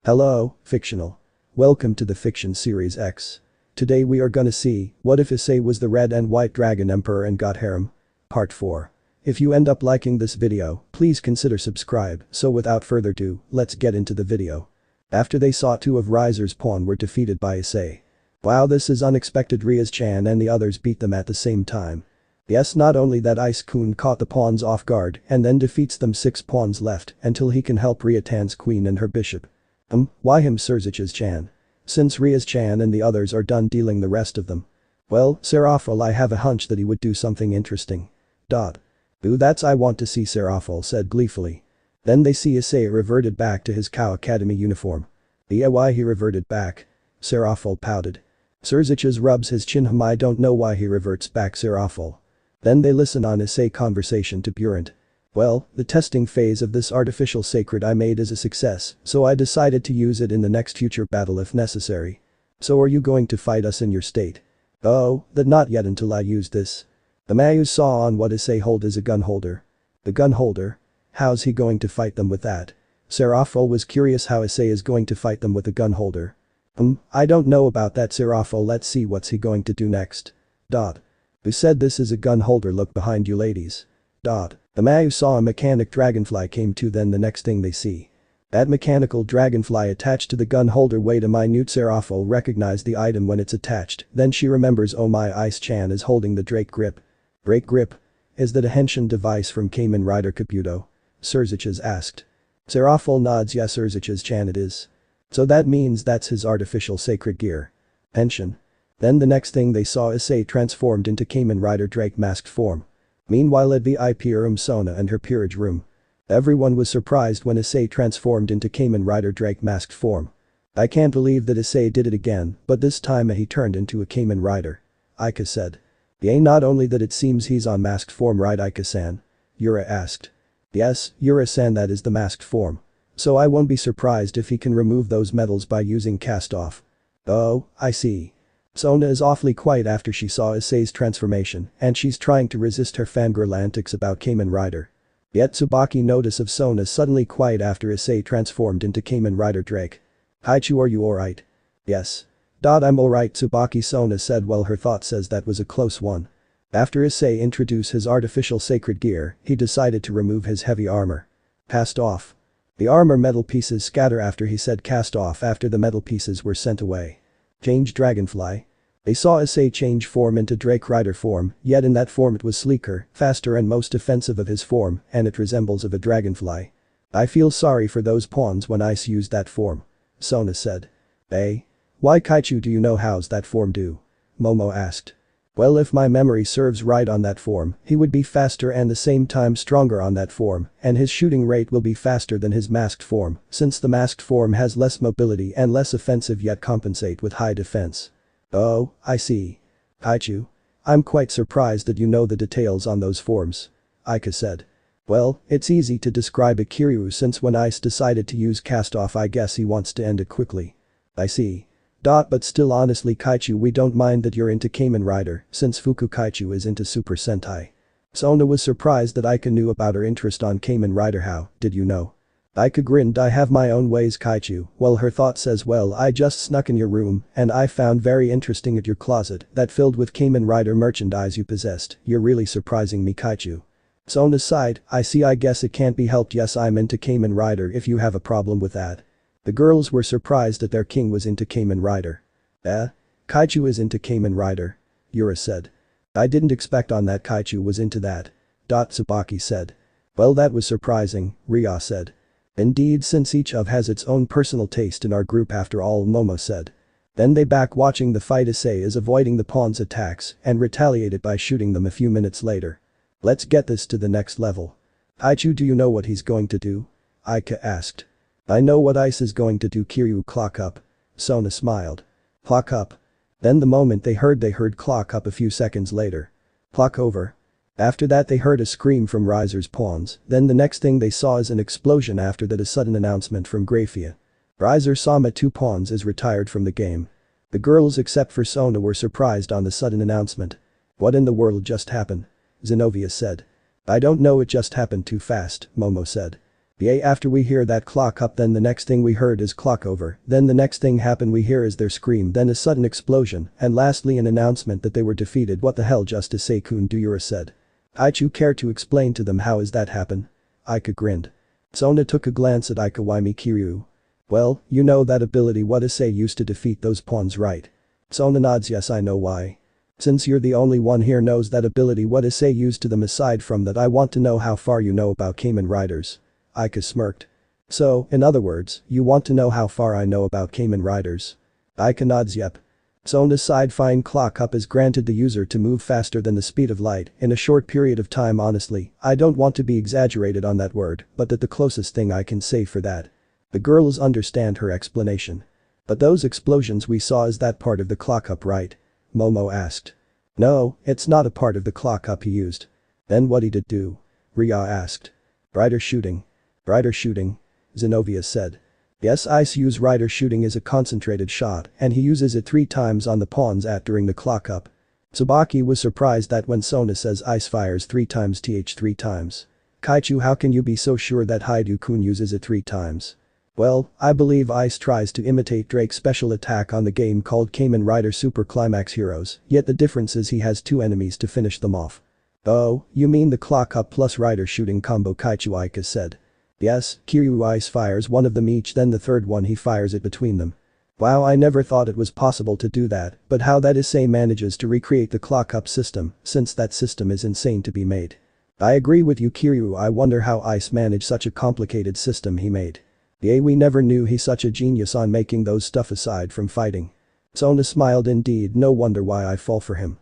Hello, fictional. Welcome to the Fiction Series X. Today we are gonna see, what if Issei was the red and white dragon emperor and got harem? Part 4. If you end up liking this video, please consider subscribe, so without further ado, let's get into the video. After they saw two of Riser's pawn were defeated by Isay. Wow, this is unexpected. Riaz-chan and the others beat them at the same time. Yes, not only that, Ice-kun caught the pawns off guard and then defeats them 6 pawns left until he can help Riatan's queen and her bishop. Why him, Serafall-chan? Since Riaz-chan and the others are done dealing the rest of them. Well, Serafall, I have a hunch that he would do something interesting. Ooh, that's I want to see, Serafall said gleefully. Then they see Isay reverted back to his Cow Academy uniform. Yeah, why he reverted back? Serafall pouted. Serafall rubs his chin. I don't know why he reverts back, Serafall. Then they listen on Issei conversation to Burant. Well, the testing phase of this artificial sacred I made is a success, so I decided to use it in the next future battle if necessary. So are you going to fight us in your state? Oh, that not yet until I use this. The Mayu saw on what Issei hold is a gun holder. The gun holder? How's he going to fight them with that? Serafall was curious how Issei is going to fight them with a gun holder. I don't know about that, Serafall. Let's see what's he going to do next. Who said this is a gun holder? Look behind you, ladies. The Mayu saw a mechanic dragonfly came to, then the next thing they see. That mechanical dragonfly attached to the gun holder. Wait a minute, Serafall recognized the item when it's attached, then she remembers, oh my, Ice-chan is holding the Drake grip. Drake grip? Is that a henshin device from Kamen Rider Kabuto? Serafall asked. Serafall nods. Yes, Serafall-chan, it is. So that means that's his artificial sacred gear. Henshin. Then the next thing they saw, Issei transformed into Kamen Rider Drake masked form. Meanwhile at VIP room, Sona and her peerage room. Everyone was surprised when Isay transformed into Kamen Rider Drake masked form. I can't believe that Isay did it again, but this time he turned into a Kamen Rider. Aika said. Yeah, not only that, it seems he's on masked form, right, Aika-san? Yura asked. Yes, Yura-san, that is the masked form. So I won't be surprised if he can remove those medals by using cast off. Oh, I see. Sona is awfully quiet after she saw Issei's transformation, and she's trying to resist her fangirl antics about Kamen Rider. Yet Tsubaki notice of Sona suddenly quiet after Issei transformed into Kamen Rider Drake. Haichu, are you alright? Yes. I'm alright, Tsubaki. Sona said. Well, her thought says that was a close one. After Issei introduced his artificial sacred gear, he decided to remove his heavy armor. Cast off. The armor metal pieces scatter after he said cast off. After the metal pieces were sent away. Change dragonfly. They saw Issei change form into Drake Rider form, yet in that form it was sleeker, faster and most offensive of his form, and it resembles of a dragonfly. I feel sorry for those pawns when Ice used that form. Sona said. Why, Kaichu, do you know how's that form do? Momo asked. Well, if my memory serves right, on that form, he would be faster and the same time stronger on that form, and his shooting rate will be faster than his masked form, since the masked form has less mobility and less offensive yet compensate with high defense. Oh, I see. Kaichu. I'm quite surprised that you know the details on those forms. Aika said. Well, it's easy to describe it, Kiryu, since when Ice decided to use cast off, I guess he wants to end it quickly. I see. But still, honestly, Kaichu, we don't mind that you're into Kamen Rider, since Fuku Kaichu is into Super Sentai. Sona was surprised that Aika knew about her interest on Kamen Rider. How did you know? Aika grinned. I have my own ways, Kaichu. Well, her thought says, well, I just snuck in your room and I found very interesting at your closet that filled with Kamen Rider merchandise you possessed. You're really surprising me, Kaichu. Sona sighed. I see, I guess it can't be helped. Yes, I'm into Kamen Rider if you have a problem with that. The girls were surprised that their king was into Kamen Rider. Kaichu is into Kamen Rider. Yura said. I didn't expect on that Kaichu was into that. Tsubaki said. Well, that was surprising, Ria said. Indeed, since each of has its own personal taste in our group after all, Momo said. Then they back watching the fight. Issei is avoiding the pawns' attacks and retaliated by shooting them a few minutes later. Let's get this to the next level. Kaichu, do you know what he's going to do? Aika asked. I know what Ice is going to do, Kiryu. Clock up. Sona smiled. Clock up. Then the moment they heard clock up a few seconds later. Clock over. After that they heard a scream from Riser's pawns, then the next thing they saw is an explosion. After that, a sudden announcement from Grafia. Riser-sama 2 pawns is retired from the game. The girls except for Sona were surprised on the sudden announcement. What in the world just happened? Zenobia said. I don't know, it just happened too fast, Momo said. Yeah, after we hear that clock up, then the next thing we heard is clock over, then the next thing happen we hear is their scream, then a sudden explosion, and lastly an announcement that they were defeated. What the hell, just Issei-kun, Yura said. Aichu, care to explain to them how is that happen? Aika grinned. Sona took a glance at Aika. Why me, Kiryu? Well, you know that ability what Isay used to defeat those pawns, right? Sona nods. Yes, I know why. Since you're the only one here knows that ability what Isay used to them. Aside from that, I want to know how far you know about Kamen Riders. Aika smirked. So, in other words, you want to know how far I know about Kamen Riders? Aika nods. Yep. Sona sighed. Fine. Clock up is granted the user to move faster than the speed of light in a short period of time. Honestly, I don't want to be exaggerated on that word, but that the closest thing I can say for that. The girls understand her explanation. But those explosions we saw, is that part of the clock up, right? Momo asked. No, it's not a part of the clock up he used. Then what he did do? Rhea asked. Brighter shooting. Brighter shooting, Zenobia said. Yes, Ice use rider shooting is a concentrated shot and he uses it 3 times on the pawns during the clock up. Tsubaki was surprised that when Sona says Ice fires 3 times 3 times. Kaichu, how can you be so sure that Hyoudou-kun uses it 3 times? Well, I believe Ice tries to imitate Drake's special attack on the game called Kamen Rider Super Climax Heroes, yet the difference is he has 2 enemies to finish them off. Oh, you mean the clock up plus rider shooting combo, Kaichu, Aika said. Yes, Kiryu. Ice fires one of them each, then the third one he fires it between them. Wow, I never thought it was possible to do that, but how that Issei manages to recreate the clock up system, since that system is insane to be made. I agree with you, Kiryu. I wonder how Ice managed such a complicated system he made. Yeah, we never knew he's such a genius on making those stuff aside from fighting. Sona smiled. Indeed, no wonder why I fall for him.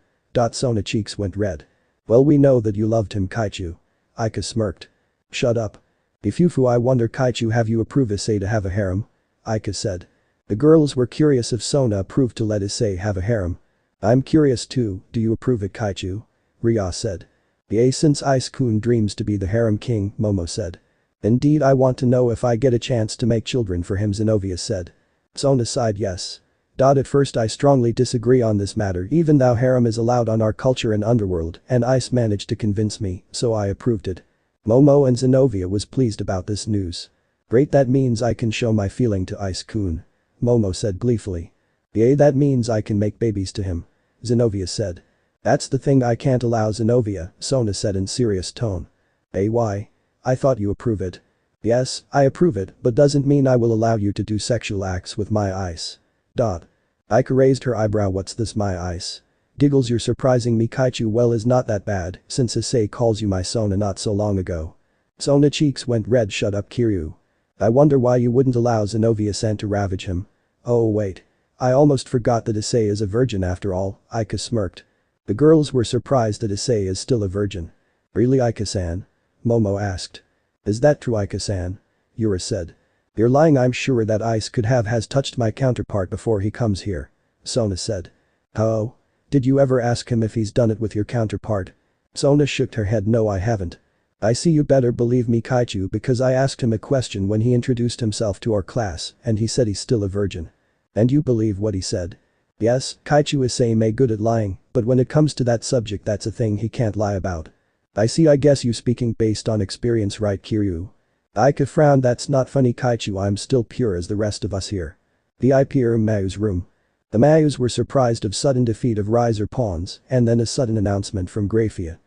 Sona cheeks went red. Well, we know that you loved him, Kaichu. Aika smirked. Shut up. Ifufu, I wonder, Kaichu, have you approved Issei to have a harem? Aika said. The girls were curious if Sona approved to let Issei have a harem. I'm curious too, do you approve it, Kaichu? Rhea said. Yeah, since Ice-kun dreams to be the harem king, Momo said. Indeed, I want to know if I get a chance to make children for him, Zenobia said. Sona sighed. Yes. At first I strongly disagree on this matter, even though harem is allowed on our culture and underworld, and Ice managed to convince me, so I approved it. Momo and Zenobia was pleased about this news. Great, that means I can show my feeling to Ice-kun. Momo said gleefully. Yeah, that means I can make babies to him. Zenobia said. That's the thing I can't allow, Zenobia, Sona said in serious tone. Why? I thought you approve it. Yes, I approve it, but doesn't mean I will allow you to do sexual acts with my Ice. Aika raised her eyebrow. What's this, my Ice? Giggles, you're surprising me, Kaichu. Well, is not that bad, since Issei calls you my Sona not so long ago. Sona cheeks went red. Shut up, Kiryu. I wonder why you wouldn't allow Zenobia-san to ravage him. Oh wait. I almost forgot that Issei is a virgin after all, Aika smirked. The girls were surprised that Issei is still a virgin. Really, Aika-san? Momo asked. Is that true, Aika-san? Yura said. You're lying. I'm sure that Ice could has touched my counterpart before he comes here. Sona said. Oh? Did you ever ask him if he's done it with your counterpart? Sona shook her head. No, I haven't. I see, you better believe me, Kaichu, because I asked him a question when he introduced himself to our class and he said he's still a virgin. And you believe what he said? Yes, Kaichu Issei may good at lying, but when it comes to that subject, that's a thing he can't lie about. I see. I guess you speaking based on experience, right, Kiryu? Aika frowned. That's not funny, Kaichu. I'm still pure as the rest of us here. The IPR Mayu's room. The Mayus were surprised of sudden defeat of riser pawns and then a sudden announcement from Grafia.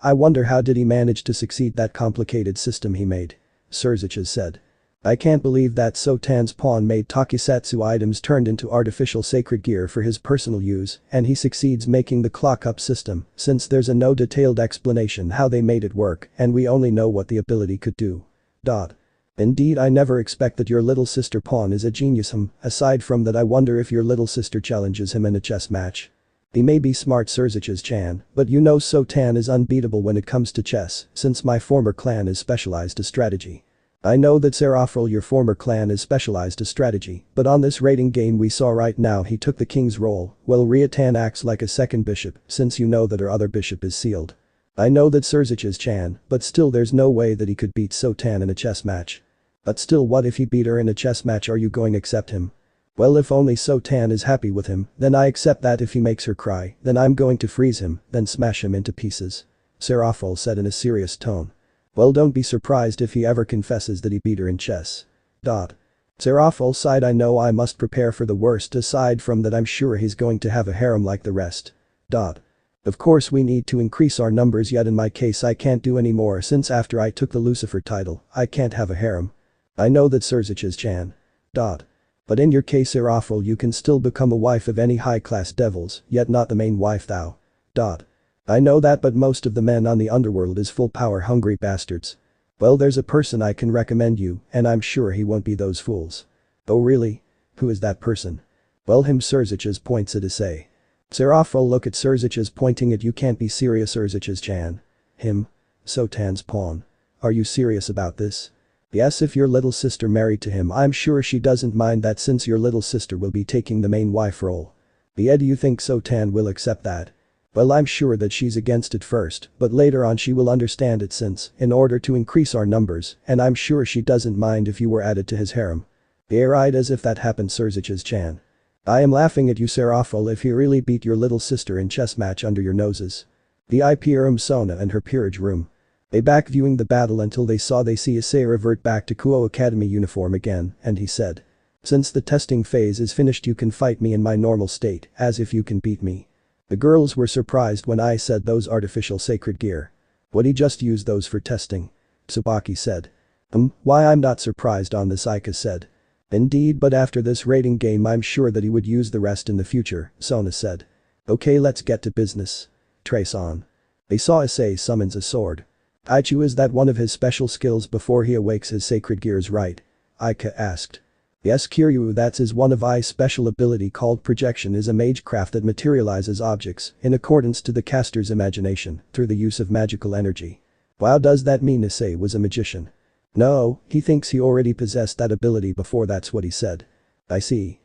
I wonder how did he manage to succeed that complicated system he made. Surziches said. I can't believe that Sotan's pawn made Tokusatsu items turned into artificial sacred gear for his personal use and he succeeds making the clock up system since there's no detailed explanation how they made it work and we only know what the ability could do. Indeed, I never expect that your little sister pawn is a genius. Aside from that, I wonder if your little sister challenges him in a chess match. He may be smart, Surziches-chan, but you know Sotan is unbeatable when it comes to chess since my former clan is specialized to strategy. I know that Serafall, your former clan, is specialized to strategy, but on this raiding game we saw right now he took the king's role, while Rhea-tan acts like a second bishop since you know that her other bishop is sealed. I know that Surziches-chan, but still there's no way that he could beat Sotan in a chess match. But still, what if he beat her in a chess match? Are you going to accept him? Well, if only Sotan is happy with him, then I accept that. If he makes her cry, then I'm going to freeze him, then smash him into pieces. Serafall said in a serious tone. Well, don't be surprised if he ever confesses that he beat her in chess. Serafall sighed. I know I must prepare for the worst. Aside from that, I'm sure he's going to have a harem like the rest. Of course we need to increase our numbers, yet in my case I can't do any more since after I took the Lucifer title, I can't have a harem. I know that Serzich's-chan. But in your case Serafall, you can still become a wife of any high-class devils, yet not the main wife thou. I know that, but most of the men on the underworld is full power hungry bastards. Well, there's a person I can recommend you, and I'm sure he won't be those fools. Oh really? Who is that person? Well, him. Serzich's points at Issei. Serafall look at Serzich's pointing at you. Can't be serious. Serzich's-chan. Him? Sotan's pawn. Are you serious about this? Yes, if your little sister married to him, I'm sure she doesn't mind that since your little sister will be taking the main wife role. Yeah, do you think Sotan will accept that? Well, I'm sure that she's against it first, but later on she will understand it since, in order to increase our numbers, and I'm sure she doesn't mind if you were added to his harem. Yeah, right, as if that happened. Serzich's-chan. I am laughing at you, Serafall, if he really beat your little sister in chess match under your noses. The IP Sona and her peerage room. They back viewing the battle until they see Isay revert back to Kuo Academy uniform again, and he said. Since the testing phase is finished, you can fight me in my normal state, as if you can beat me. The girls were surprised when I said those artificial sacred gear. Would he just use those for testing? Tsubaki said. Why, I'm not surprised on this, Aika said. Indeed, but after this rating game I'm sure that he would use the rest in the future, Sona said. Okay, let's get to business. Trace on. They saw Issei summons a sword. Aichu, is that one of his special skills before he awakes his sacred gears, right? Aika asked. Yes, Kiryu, that's his one of I's special ability called projection, is a magecraft that materializes objects in accordance to the caster's imagination through the use of magical energy. Wow, does that mean Issei was a magician? No, he thinks he already possessed that ability before, that's what he said. I see.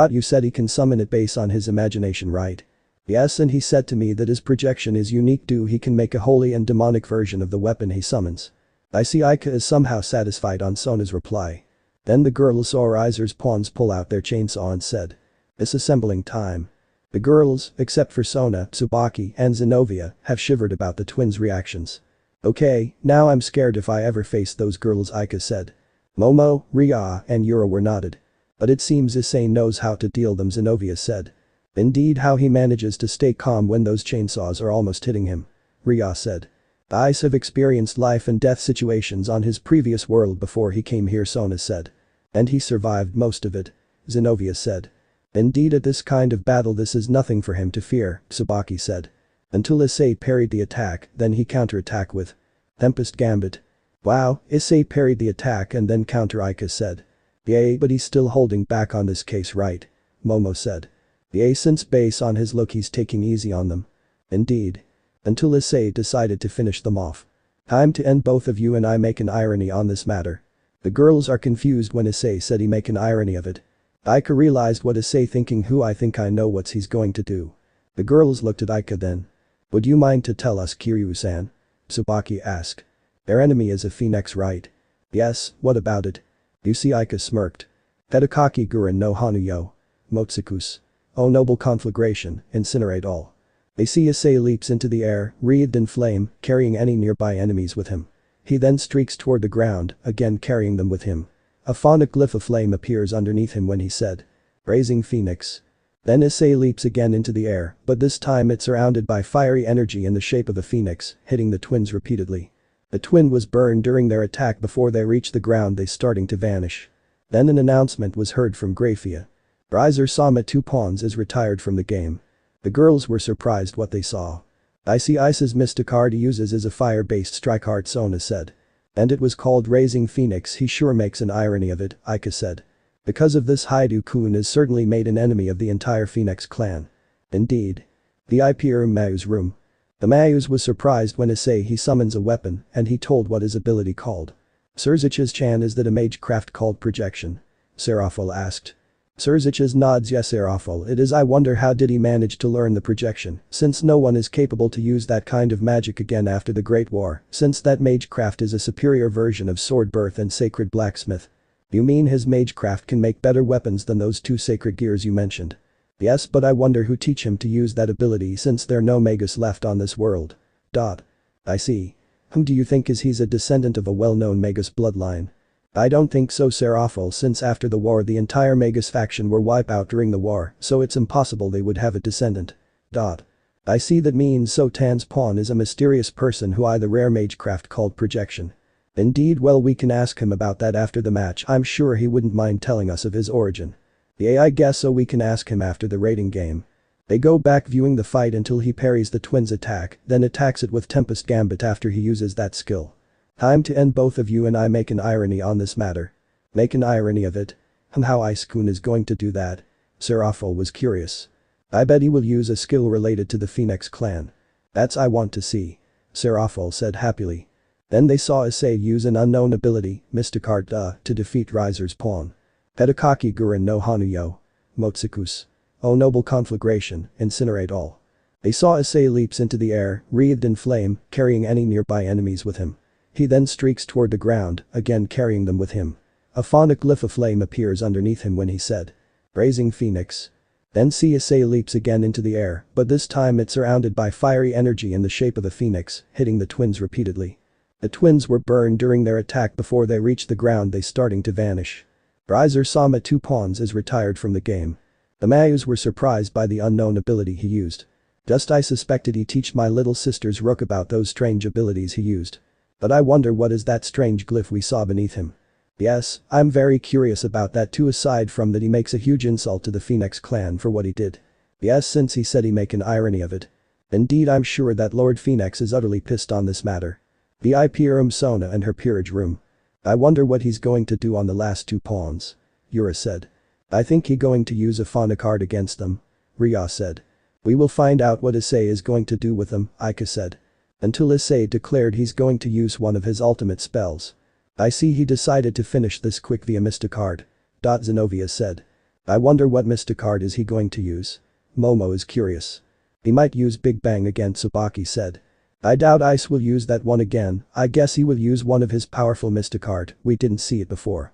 You said he can summon it based on his imagination, right? Yes, and he said to me that his projection is unique too. He can make a holy and demonic version of the weapon he summons. I see. Aika is somehow satisfied on Sona's reply. Then the girls saw Iser's pawns pull out their chainsaw and said. It's assembling time. The girls, except for Sona, Tsubaki, and Zenobia, have shivered about the twins' reactions. Okay, now I'm scared if I ever face those girls, Aika said. Momo, Ria, and Yura were nodded. But it seems Issei knows how to deal them, Zenobia said. Indeed, how he manages to stay calm when those chainsaws are almost hitting him. Ria said. Ice have experienced life and death situations on his previous world before he came here, Sona said. And he survived most of it. Zenobia said. Indeed, at this kind of battle this is nothing for him to fear, Tsubaki said. Until Issei parried the attack, then he counterattacked with Tempest Gambit. Wow, Issei parried the attack and then counter, Aika said. Yay, but he's still holding back on this case, right? Momo said. Yay, since based on his look he's taking easy on them. Indeed. Until Issei decided to finish them off. Time to end both of you and I make an irony on this matter. The girls are confused when Issei said he make an irony of it. Aika realized what Issei thinking. I think I know what he's going to do. The girls looked at Aika then. Would you mind to tell us, Kiryu-san? Tsubaki asked. Their enemy is a phoenix, right? Yes, what about it? You see, Aika smirked. Tadakaki Guren no Hanuyo. Motsukus. O noble conflagration, incinerate all. They see Issei leaps into the air, wreathed in flame, carrying any nearby enemies with him. He then streaks toward the ground, again carrying them with him. A phonic glyph of flame appears underneath him when he said. Raising Phoenix. Then Issei leaps again into the air, but this time it's surrounded by fiery energy in the shape of a phoenix, hitting the twins repeatedly. The twin was burned during their attack. Before they reached the ground they starting to vanish. Then an announcement was heard from Grafia. Riser-sama 2 pawns is retired from the game. The girls were surprised what they saw. I see Ice's mystic card he uses is a fire-based strike art, Sona said. And it was called Raising Phoenix. He sure makes an irony of it, Aika said. Because of this, Hyoudou-kun is certainly made an enemy of the entire Phoenix clan. Indeed. The IPR Mayu's room. The Mayus was surprised when Issei he summons a weapon and he told what his ability called. Serzich's-chan, is that a magecraft called projection? Serafall asked. Serzich's nods. Yes, Serafall, it is. I wonder how did he manage to learn the projection, since no one is capable to use that kind of magic again after the Great War, since that magecraft is a superior version of sword birth and sacred blacksmith. You mean his magecraft can make better weapons than those 2 sacred gears you mentioned? Yes, but I wonder who teach him to use that ability since there are no magus left on this world. I see. Who do you think he's a descendant of a well-known Magus bloodline? I don't think so, Serafall, since after the war the entire Magus faction were wiped out during the war, so it's impossible they would have a descendant. I see that means So Tan's pawn is a mysterious person who I the rare magecraft called projection. Indeed, well, we can ask him about that after the match. I'm sure he wouldn't mind telling us of his origin. Yeah, I guess so, we can ask him after the rating game. They go back viewing the fight until he parries the twins' attack, then attacks it with Tempest Gambit after he uses that skill. Time to end, both of you and I make an irony on this matter. Make an irony of it? And how Ice-kun is going to do that? Serafall was curious. I bet he will use a skill related to the Phoenix clan. That's I want to see. Serafall said happily. Then they saw Issei use an unknown ability, Mystic Art to defeat Riser's pawn. Pedakaki Guren no Hanuyo. Motsukus. Oh noble conflagration, incinerate all. They saw Issei leaps into the air, wreathed in flame, carrying any nearby enemies with him. He then streaks toward the ground, again carrying them with him. A phonic glyph of flame appears underneath him when he said, "Raising Phoenix." Then see Issei leaps again into the air, but this time it's surrounded by fiery energy in the shape of a phoenix, hitting the twins repeatedly. The twins were burned during their attack before they reached the ground, they starting to vanish. Riser-sama 2 pawns is retired from the game. The Mayus were surprised by the unknown ability he used. Just I suspected he teach my little sister's rook about those strange abilities he used. But I wonder what is that strange glyph we saw beneath him. Yes, I'm very curious about that too, aside from that he makes a huge insult to the Phoenix clan for what he did. Yes, since he said he make an irony of it. Indeed, I'm sure that Lord Phoenix is utterly pissed on this matter. VIP room Sona and her peerage room. I wonder what he's going to do on the last 2 pawns. Yura said. I think he going to use a Fauna card against them. Rhea said. We will find out what Isay is going to do with them, Ika said. Until Isay declared he's going to use one of his ultimate spells. I see he decided to finish this quick via Mysticard. Zenovia said. I wonder what Mysticard is he going to use. Momo is curious. He might use Big Bang again, Tsubaki said. I doubt Ice will use that one again, I guess he will use one of his powerful Mysticard, we didn't see it before.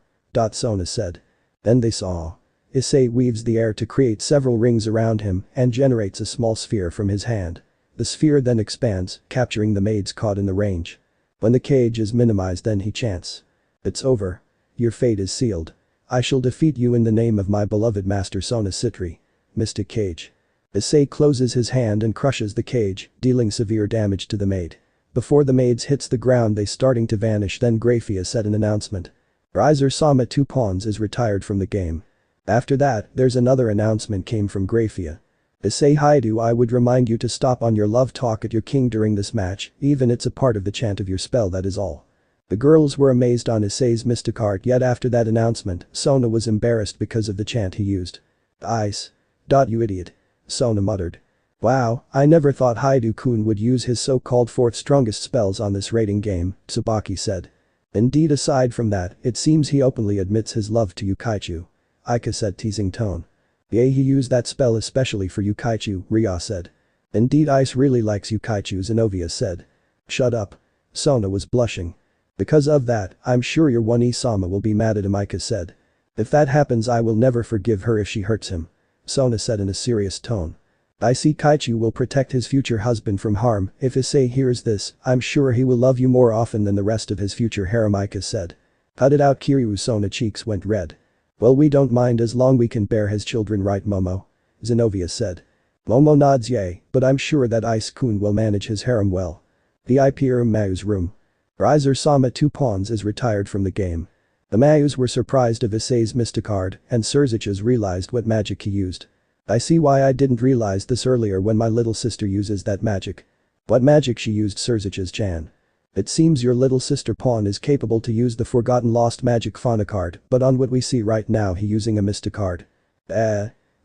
Sona said. Then they saw. Issei weaves the air to create several rings around him and generates a small sphere from his hand. The sphere then expands, capturing the maids caught in the range. When the cage is minimized, then he chants. It's over. Your fate is sealed. I shall defeat you in the name of my beloved master Sona Sitri. Mystic Cage. Issei closes his hand and crushes the cage, dealing severe damage to the maid. Before the maids hits the ground, they starting to vanish, then Grafia said an announcement. Riser-sama 2 pawns is retired from the game. After that, there's another announcement came from Grafia. Issei Hyoudou, I would remind you to stop on your love talk at your king during this match, even it's a part of the chant of your spell, that is all. The girls were amazed on Issei's mystic art, yet after that announcement, Sona was embarrassed because of the chant he used. Ice. You idiot. Sona muttered. Wow, I never thought Hyoudou-kun would use his so-called 4th strongest spells on this rating game, Tsubaki said. Indeed, aside from that, it seems he openly admits his love to Yukaichu. Ika said, teasing tone. Yeah, he used that spell especially for Yukaichu, Rhea said. Indeed, Ice really likes Yukaichu, Zenovia said. Shut up. Sona was blushing. Because of that, I'm sure your One-sama will be mad at him, Ika said. If that happens, I will never forgive her if she hurts him. Sona said in a serious tone. I see Kaichu will protect his future husband from harm. If Issei hears this, I'm sure he will love you more often than the rest of his future harem, Ika said. Cut it out, Kiryu. Sona cheeks went red. Well, we don't mind as long we can bear his children, right, Momo? Zenovia said. Momo nods yay, but I'm sure that Ice-kun will manage his harem well. VIP room Mayu's room. Riser-sama 2 pawns is retired from the game. The Mayus were surprised of Issei's mystic art, and Surzichas realized what magic he used. I see why I didn't realize this earlier when my little sister uses that magic. What magic she used, Surzichas-chan? It seems your little sister pawn is capable to use the forgotten lost magic fauna card, but on what we see right now he using a mystic card.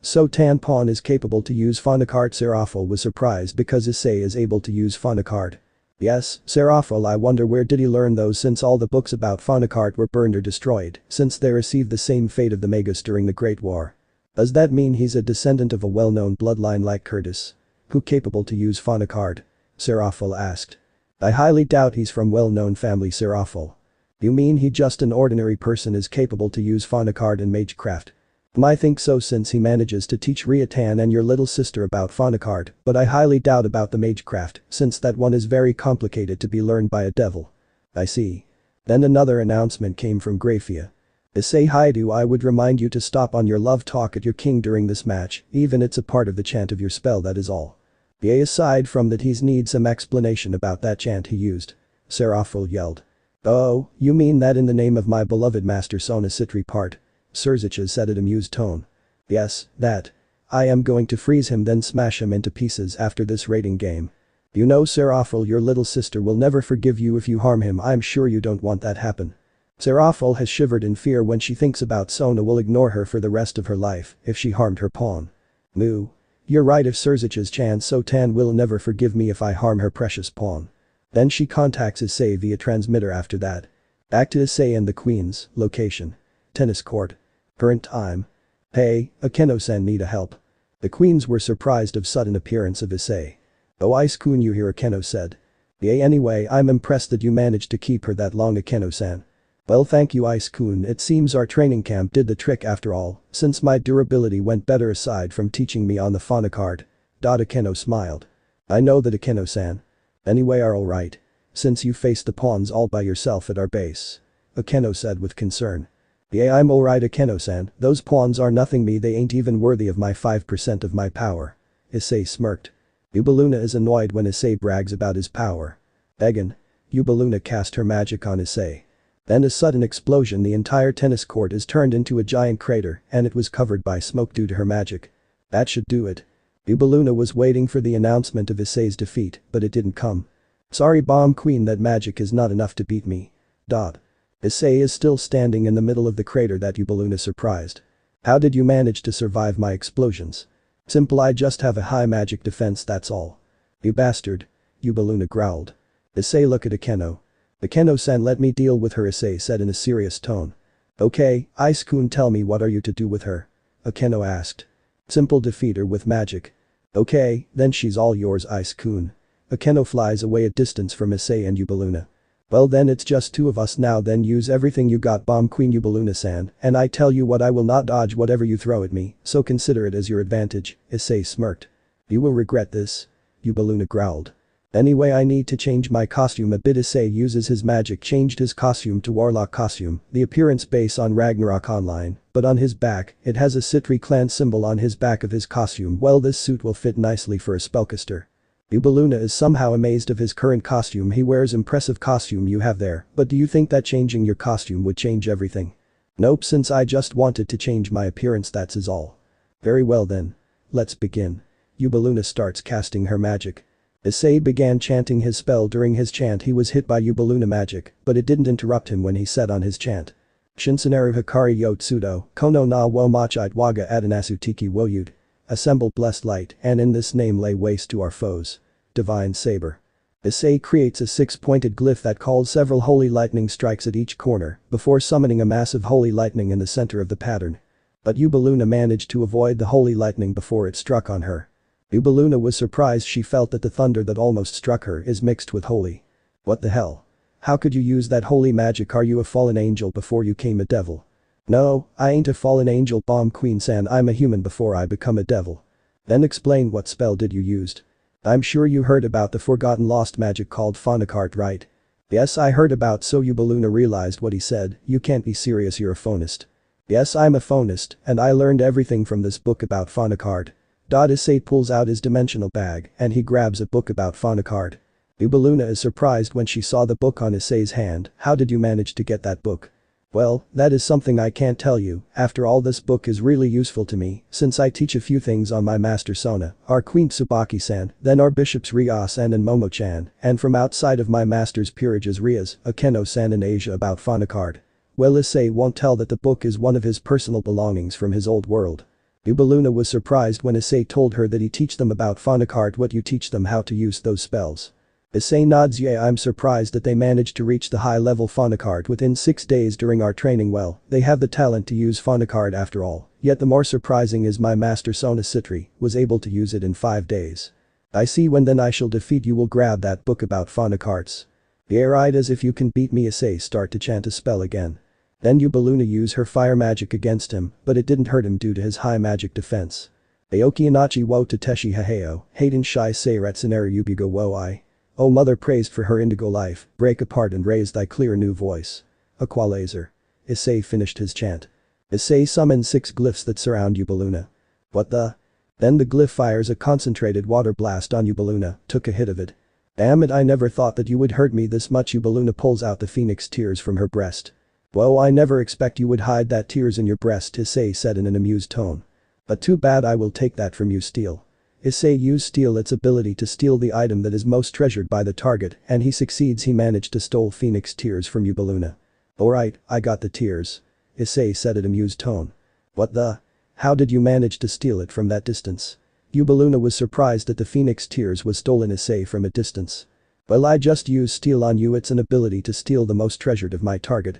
So Tan pawn is capable to use fauna card. Serafall was surprised because Issei is able to use fauna card. Yes, Serafall, I wonder where did he learn those, since all the books about fauna card were burned or destroyed, since they received the same fate of the Magus during the Great War. Does that mean he's a descendant of a well-known bloodline like Curtis? Who capable to use fauna card? Serafall asked. I highly doubt he's from well-known family, Serafall. You mean he just an ordinary person is capable to use fauna card in magecraft? I think so since he manages to teach Riatan and your little sister about phonic art, but I highly doubt about the magecraft since that one is very complicated to be learned by a devil. I see. Then another announcement came from Graphia. Issei Hyoudou, I would remind you to stop on your love talk at your king during this match, even it's a part of the chant of your spell, that is all. Aside from that, he's need some explanation about that chant he used. Serafall yelled. Oh, you mean that in the name of my beloved master Sona Sitri part? Serzicha said at amused tone. Yes, that. I am going to freeze him then smash him into pieces after this rating game. You know Serafall, your little sister will never forgive you if you harm him. I'm sure you don't want that happen. Serafall has shivered in fear when she thinks about Sona will ignore her for the rest of her life if she harmed her pawn. Moo. You're right, if Serzicha's Chan Sotan will never forgive me if I harm her precious pawn. Then she contacts Isay via transmitter after that. Back to Isay and the Queen's location. Tennis court. Current time. Hey, Akeno-san, need a help. The Queens were surprised of sudden appearance of Isay. Oh, Ice-kun, you hear, Akeno said. Yeah, anyway, I'm impressed that you managed to keep her that long, Akeno-san. Well, thank you, Ice-kun, it seems our training camp did the trick after all, since my durability went better aside from teaching me on the phonic art. Akeno smiled. I know that, Akeno-san. Anyway, are alright. Since you faced the pawns all by yourself at our base. Akeno said with concern. Yeah, I'm alright, Akeno-san, those pawns are nothing me, they ain't even worthy of my 5% of my power. Isay smirked. Yubalona is annoyed when Isay brags about his power. Egan. Yubalona cast her magic on Isay. Then a sudden explosion, the entire tennis court is turned into a giant crater and it was covered by smoke due to her magic. That should do it. Yubalona was waiting for the announcement of Isay's defeat, but it didn't come. Sorry, Bomb Queen, that magic is not enough to beat me. Isay is still standing in the middle of the crater that Yubalona surprised. How did you manage to survive my explosions? Simple, I just have a high magic defense, that's all. You bastard. Yubalona growled. Isay, look at Akeno. Akeno-san, let me deal with her, Isay said in a serious tone. Okay, Ice-kun, tell me, what are you to do with her? Akeno asked. Simple, defeat her with magic. Okay, then she's all yours, Ice-kun. Akeno flies away a distance from Isay and Yubalona. Well then, it's just two of us now, then use everything you got, Bomb Queen Yubalona-san, and I tell you what, I will not dodge whatever you throw at me, so consider it as your advantage, Isay smirked. You will regret this. Yubalona growled. Anyway, I need to change my costume a bit. Isay uses his magic, changed his costume to Warlock costume, the appearance base on Ragnarok Online, but on his back, it has a Sitri clan symbol on his back of his costume. Well, this suit will fit nicely for a spellcaster. Yubalona is somehow amazed of his current costume. He wears impressive costume you have there, but do you think that changing your costume would change everything? Nope, since I just wanted to change my appearance, that's is all. Very well then. Let's begin. Yubalona starts casting her magic. Isay began chanting his spell. During his chant he was hit by Yubalona magic, but it didn't interrupt him when he said on his chant. Shinsenaru Hikari yo Tsudo, Kono na wo machite waga adanasu tiki wo yud. Assemble blessed light, and in this name lay waste to our foes. Divine Saber. Isay creates a 6-pointed glyph that calls several holy lightning strikes at each corner, before summoning a massive holy lightning in the center of the pattern. But Yubalona managed to avoid the holy lightning before it struck on her. Yubalona was surprised. She felt that the thunder that almost struck her is mixed with holy. What the hell? How could you use that holy magic? Are you a fallen angel before you came a devil? No, I ain't a fallen angel, Bomb Queen-san, I'm a human before I become a devil. Then explain, what spell did you used? I'm sure you heard about the forgotten lost magic called phonic art, right? Yes, I heard about. So Yubalona realized what he said. You can't be serious, you're a phonist. Yes, I'm a phonist, and I learned everything from this book about phonic art. Isay pulls out his dimensional bag and he grabs a book about phonic art. Yubalona is surprised when she saw the book on Isay's hand. How did you manage to get that book? Well, that is something I can't tell you. After all, this book is really useful to me since I teach a few things on my master Sona, our Queen Tsubaki-san, then our bishops Ryo-san and Momo-chan, and from outside of my master's peerages Rias, Akeno-san and Asia about phonic art. Well, Isay won't tell that the book is one of his personal belongings from his old world. Yubalona was surprised when Isay told her that he teach them about phonic art. What, you teach them how to use those spells? Isay nods. Yeah, I'm surprised that they managed to reach the high-level phonic art within 6 days during our training. Well, they have the talent to use phonic art after all, yet the more surprising is my master Sona Sitri was able to use it in 5 days. I see. When then I shall defeat you will grab that book about phonic arts. Yeah, right, as if you can beat me. Isay start to chant a spell again. Then Yubalona used her fire magic against him, but it didn't hurt him due to his high magic defense. Aoki Anachi wo Tateshi Haheo, Hayden Shai Seiretsuneru Yubigo wo I. O mother praised for her indigo life, break apart and raise thy clear new voice. Aqualaser. Issei finished his chant. Issei summoned 6 glyphs that surround Yubalona. What the? Then the glyph fires a concentrated water blast on Yubalona, took a hit of it. Damn it, I never thought that you would hurt me this much. Yubalona pulls out the phoenix tears from her breast. Whoa, I never expect you would hide that tears in your breast, Issei said in an amused tone. But too bad, I will take that from you. Steal. Issei used steal, its ability to steal the item that is most treasured by the target, and he succeeds. He managed to stole phoenix tears from Yubalona. Alright, I got the tears. Issei said in amused tone. What the? How did you manage to steal it from that distance? Yubalona was surprised that the phoenix tears was stolen. Issei from a distance. Well, I just used steal on you, it's an ability to steal the most treasured of my target.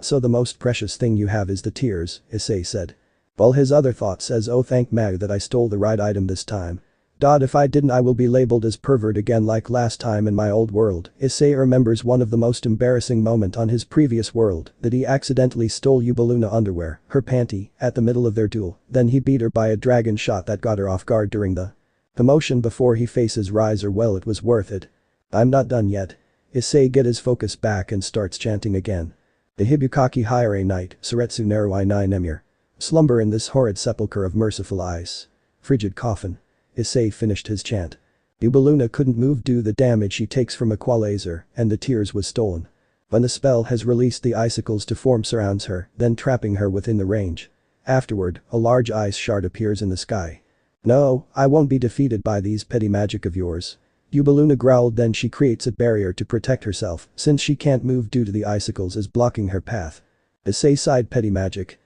So the most precious thing you have is the tears, Issei said. Well, his other thought says, oh thank Mag that I stole the right item this time. If I didn't I will be labeled as pervert again like last time in my old world. Issei remembers one of the most embarrassing moment on his previous world, that he accidentally stole Yubalona underwear, her panty, at the middle of their duel, then he beat her by a dragon shot that got her off guard during the commotion before he faces Riser. Well, it was worth it. I'm not done yet. Issei get his focus back and starts chanting again. The Hibukaki Hire night, Suretsu Nerui nine Emir. Slumber in this horrid sepulchre of merciful ice. Frigid coffin. Issei finished his chant. Yubalona couldn't move due to the damage he takes from Aqualaser, and the tears was stolen. When the spell has released, the icicles to form surrounds her, then trapping her within the range. Afterward, a large ice shard appears in the sky. No, I won't be defeated by these petty magic of yours. Yubalona growled, then she creates a barrier to protect herself since she can't move due to the icicles is blocking her path. Issei sighed, petty magic.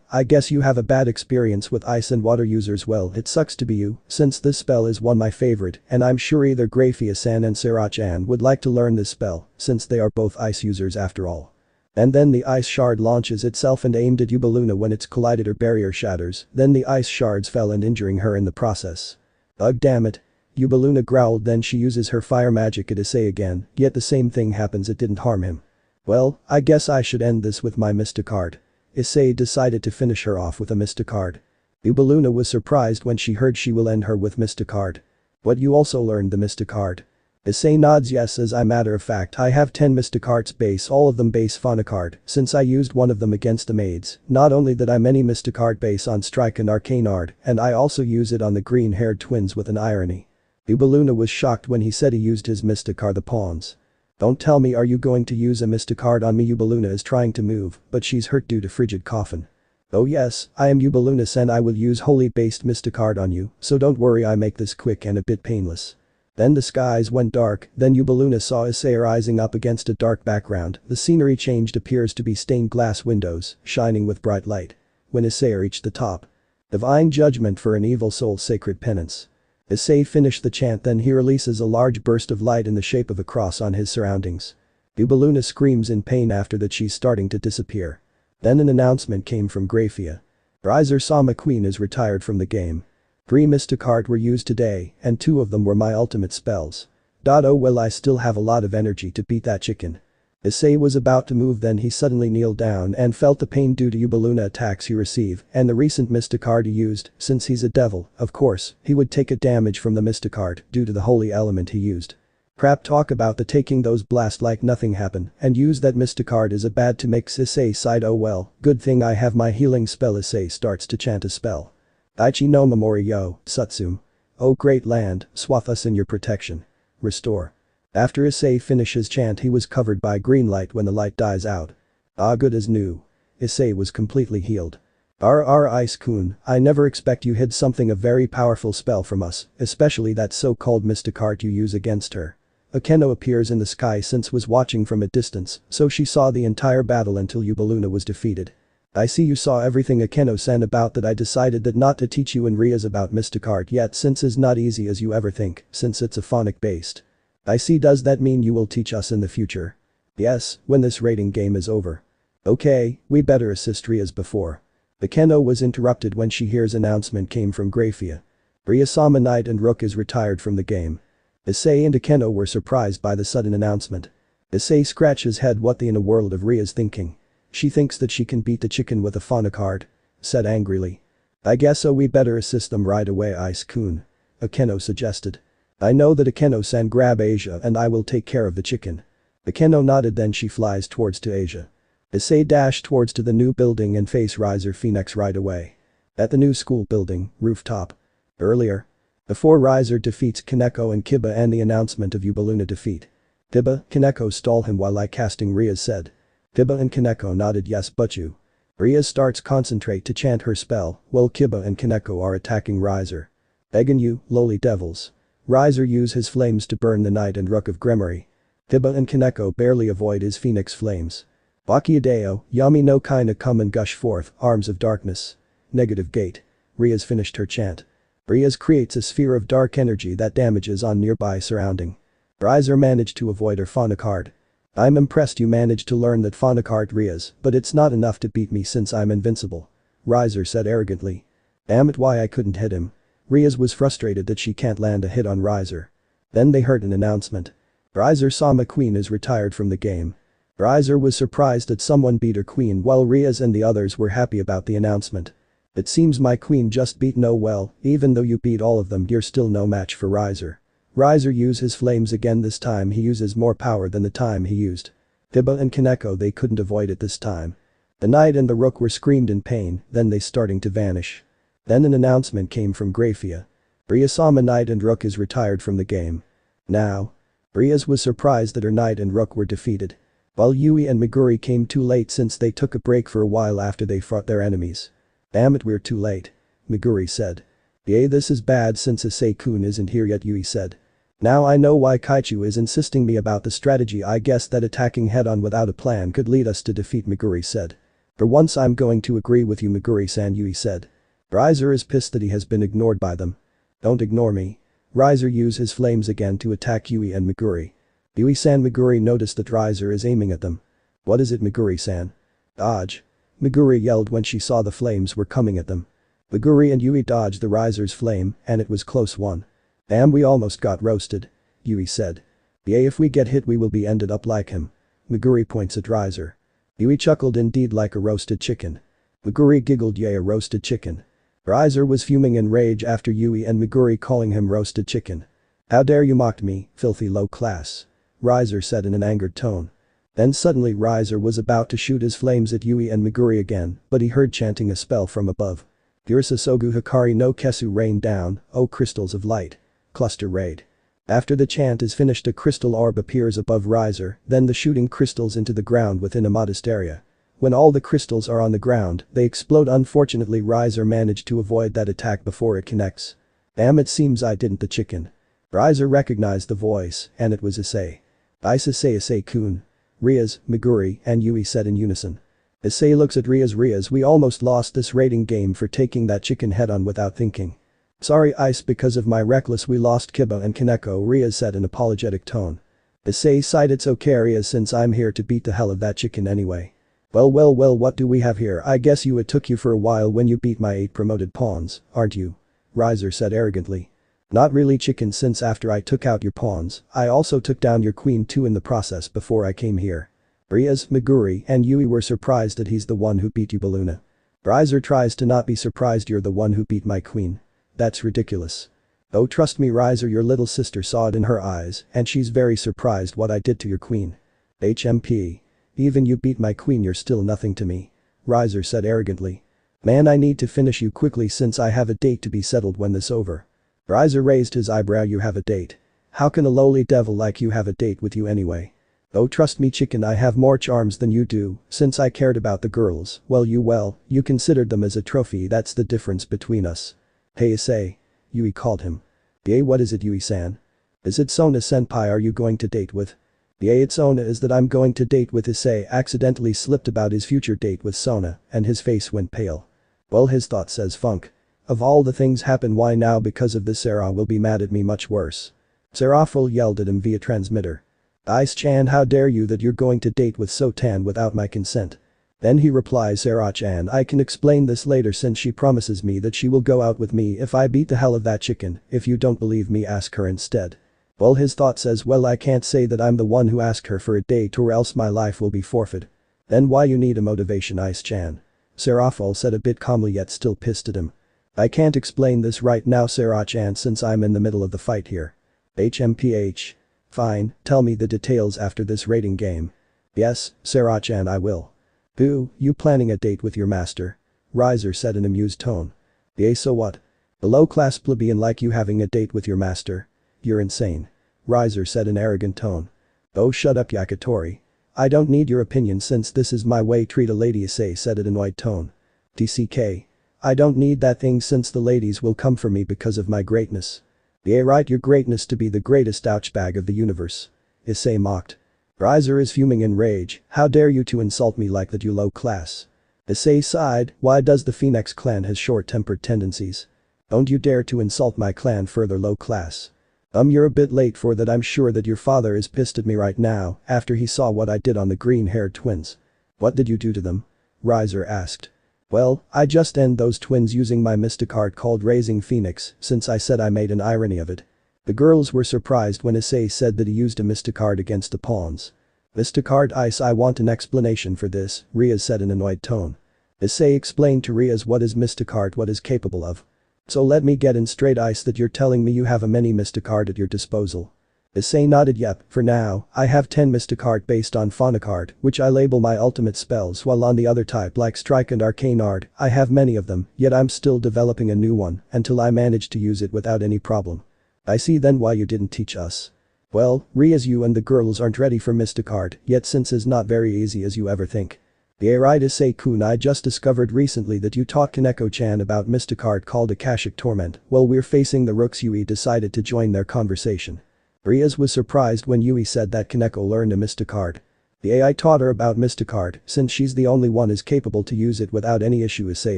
I guess you have a bad experience with ice and water users. Well, it sucks to be you, since this spell is one my favorite, and I'm sure either Grafia-san and Sirach-an would like to learn this spell, since they are both ice users after all. And then the ice shard launches itself and aimed at Yubalona. When its collided, her barrier shatters, then the ice shards fell and injuring her in the process. Ugh, damn it. Yubalona growled, then she uses her fire magic at Issei again, yet the same thing happens, it didn't harm him. Well, I guess I should end this with my Mystic Card. Issei decided to finish her off with a Mystic Card. Yubalona was surprised when she heard she will end her with Mystic Card. What, you also learned the Mystic Card? Issei nods yes. As a matter of fact, I have 10 Mystic Arts base, all of them base Phonocard, since I used one of them against the maids. Not only that, I many Mystic Art base on Strike and Arcane Art, and I also use it on the green-haired twins with an irony. Yubalona was shocked when he said he used his Mystic Card the pawns. Don't tell me, are you going to use a Mystic Card on me? Yubalona is trying to move, but she's hurt due to frigid coffin. Oh yes, I am Yubalona-san, I will use holy-based Mystic Card on you, so don't worry, I make this quick and a bit painless. Then the skies went dark, then Yubalona saw Issei rising up against a dark background, the scenery changed, appears to be stained glass windows, shining with bright light. When Issei reached the top. Divine judgment for an evil soul, sacred penance. Issei finished the chant, then he releases a large burst of light in the shape of a cross on his surroundings. Yubalona screams in pain after that, she's starting to disappear. Then an announcement came from Grafia. Riser-sama Queen is retired from the game. 3 Mystic Art were used today, and 2 of them were my ultimate spells. Oh well, I still have a lot of energy to beat that chicken. Issei was about to move, then he suddenly kneeled down and felt the pain due to Yubalona attacks he received and the recent Mystic Art he used. Since he's a devil, of course, he would take a damage from the Mystic Art due to the holy element he used. Crap, talk about the taking those blast like nothing happen and use that Mystic Art is a bad to make. Issei sighed, oh well, good thing I have my healing spell. Issei starts to chant a spell. Daichi no Mamori yo, Satsum. Oh great land, swathe us in your protection. Restore. After Issei finishes chant, he was covered by green light when the light dies out. Ah, good as new. Issei was completely healed. Ice-kun, I never expect you hid something a very powerful spell from us, especially that so-called Mystic Art you use against her. Akeno appears in the sky since was watching from a distance, so she saw the entire battle until Yubalona was defeated. I see you saw everything, Akeno-san, about that. I decided that not to teach you in Rias about Mystic Art yet, since it's not easy as you ever think, since it's a phonic based. I see, does that mean you will teach us in the future? Yes, when this rating game is over. Okay, we better assist Rias before. Akeno was interrupted when she hears announcement came from Grafia. Rias-sama Knight and Rook is retired from the game. Issei and Akeno were surprised by the sudden announcement. Issei scratched his head, what the in a world of Rias thinking. She thinks that she can beat the chicken with a fauna card. Said angrily. I guess so, we better assist them right away, Ice-kun. Akeno suggested. I know that Akeno-san, grab Asia and I will take care of the chicken. Akeno nodded, then she flies towards to Asia. Issei dashed towards to the new building and face Riser Phoenix right away. At the new school building, rooftop. Earlier. Before Riser defeats Kaneko and Kiba and the announcement of Yubalona defeat. Kiba, Kaneko stall him while I casting, Riaz said. Kiba and Kaneko nodded yes, but you. Riaz starts concentrate to chant her spell while Kiba and Kaneko are attacking Riser. Begging you, lowly devils. Riser use his flames to burn the Knight and Rook of Gremory. Kiba and Kaneko barely avoid his phoenix flames. Bakiyadeo, Yami no Kaina come and gush forth, arms of darkness. Negative gate. Riaz finished her chant. Riaz creates a sphere of dark energy that damages on nearby surrounding. Riser managed to avoid her fauna card. I'm impressed you managed to learn that fauna card, Riaz, but it's not enough to beat me since I'm invincible. Riser said arrogantly. Damn it, why I couldn't hit him. Riaz was frustrated that she can't land a hit on Riser. Then they heard an announcement. Riser-sama queen is retired from the game. Riser was surprised that someone beat her queen while Riaz and the others were happy about the announcement. It seems my queen just beat no well, even though you beat all of them, you're still no match for Riser. Riser use his flames again, this time he uses more power than the time he used. Kiba and Kaneko, they couldn't avoid it this time. The Knight and the Rook were screamed in pain, then they starting to vanish. Then an announcement came from Grafia. Riaz-sama Knight and Rook is retired from the game. Now. Riaz was surprised that her Knight and Rook were defeated. While Yui and Meguri came too late since they took a break for a while after they fought their enemies. Damn it, we're too late. Meguri said. Yeah, this is bad since Issei-kun isn't here yet, Yui said. Now I know why Kaichu is insisting me about the strategy. I guess that attacking head-on without a plan could lead us to defeat, Meguri said. For once I'm going to agree with you, Meguri-san, Yui said. Riser is pissed that he has been ignored by them. Don't ignore me. Riser use his flames again to attack Yui and Meguri. Yui-san, Meguri noticed that Riser is aiming at them. What is it, Meguri-san? Dodge. Meguri yelled when she saw the flames were coming at them. Meguri and Yui dodged the Riser's flame and it was close one. Damn, we almost got roasted. Yui said. Yeah, if we get hit we will be ended up like him. Meguri points at Riser. Yui chuckled, indeed like a roasted chicken. Meguri giggled, yeah, a roasted chicken. Riser was fuming in rage after Yui and Meguri calling him roasted chicken. How dare you mock me, filthy low class. Riser said in an angered tone. Then suddenly Riser was about to shoot his flames at Yui and Meguri again, but he heard chanting a spell from above. Ursa Sogu Hikari no Kesu rain down, oh crystals of light. Cluster raid. After the chant is finished, a crystal orb appears above Riser, then the shooting crystals into the ground within a modest area. When all the crystals are on the ground, they explode. Unfortunately, Riser managed to avoid that attack before it connects. Damn, it seems I didn't the chicken. Riser recognized the voice, and it was Isay. Issei-kun. Riaz, Meguri, and Yui said in unison. Isay looks at Riaz, we almost lost this raiding game for taking that chicken head-on without thinking. Sorry Ice, because of my reckless we lost Kiba and Kaneko, Riaz said in apologetic tone. Isay sighed, it's okay Riaz, since I'm here to beat the hell of that chicken anyway. Well, what do we have here? I guess it took you for a while when you beat my 8 promoted pawns, aren't you? Riser said arrogantly. Not really, chicken, since after I took out your pawns, I also took down your queen too in the process before I came here. Riaz, Meguri, and Yui were surprised that he's the one who beat Yubalona. Riser tries to not be surprised, you're the one who beat my queen. That's ridiculous. Oh, trust me Riser, your little sister saw it in her eyes and she's very surprised what I did to your queen. HMP. Even you beat my queen, you're still nothing to me. Riser said arrogantly. Man, I need to finish you quickly since I have a date to be settled when this over. Riser raised his eyebrow, you have a date? How can a lowly devil like you have a date with you anyway? Oh, trust me chicken, I have more charms than you do, since I cared about the girls, well you considered them as a trophy, that's the difference between us. Hey Isay. Yui called him. Yeah, what is it Yui-san? Is it Sona senpai are you going to date with? Yeah, it's Sona is that I'm going to date with. Isay accidentally slipped about his future date with Sona and his face went pale. Well, his thought says funk. Of all the things happen, why now because of this Sarah will be mad at me much worse. Serafall yelled at him via transmitter. Ice-chan, how dare you that you're going to date with Sotan without my consent. Then he replies, Sarah-chan, I can explain this later since she promises me that she will go out with me if I beat the hell of that chicken. If you don't believe me, ask her instead. Well, his thought says, well, I can't say that I'm the one who asked her for a date or else my life will be forfeit. Then why you need a motivation, Ice-chan? Serafall said a bit calmly yet still pissed at him. I can't explain this right now, Sera-chan, since I'm in the middle of the fight here. HMPH. Fine, tell me the details after this rating game. Yes, Sera-chan, I will. Boo, you planning a date with your master? Riser said in amused tone. Yeah, so what? A low-class plebeian like you having a date with your master? You're insane. Riser said in arrogant tone. Oh, shut up, Yakitori. I don't need your opinion since this is my way treat a lady, Issei said in annoyed tone. TCK. I don't need that thing since the ladies will come for me because of my greatness. Yeah, right, your greatness to be the greatest douchebag of the universe. Issei mocked. Riser is fuming in rage. How dare you to insult me like that, you low class. Issei sighed. Why does the Phoenix clan has short-tempered tendencies? Don't you dare to insult my clan further, low class. You're a bit late for that. I'm sure that your father is pissed at me right now after he saw what I did on the green-haired twins. What did you do to them? Riser asked. Well, I just end those twins using my mystic art called Raising Phoenix since I said I made an irony of it. The girls were surprised when Issei said that he used a mystic art against the pawns. Mystic art, Ice, I want an explanation for this, Ria said in an annoyed tone. Issei explained to Ria's what is mystic art, what is capable of. So let me get in straight, Ice, that you're telling me you have a many mystic art at your disposal. Issei nodded. Yep, for now, I have 10 mystic art based on phonic art, which I label my ultimate spells, while on the other type like strike and arcane art, I have many of them, yet I'm still developing a new one until I manage to use it without any problem. I see then why you didn't teach us. Well, Ria's you and the girls aren't ready for mystic art, yet since it's not very easy as you ever think. Yeah, right, Issei-kun, I just discovered recently that you taught Kaneko-chan about mystic art called Akashic Torment. While we're facing the rooks, Yui decided to join their conversation. Rias was surprised when Yui said that Kaneko learned a mystic art. The AI taught her about mystic art since she's the only one is capable to use it without any issue, Issei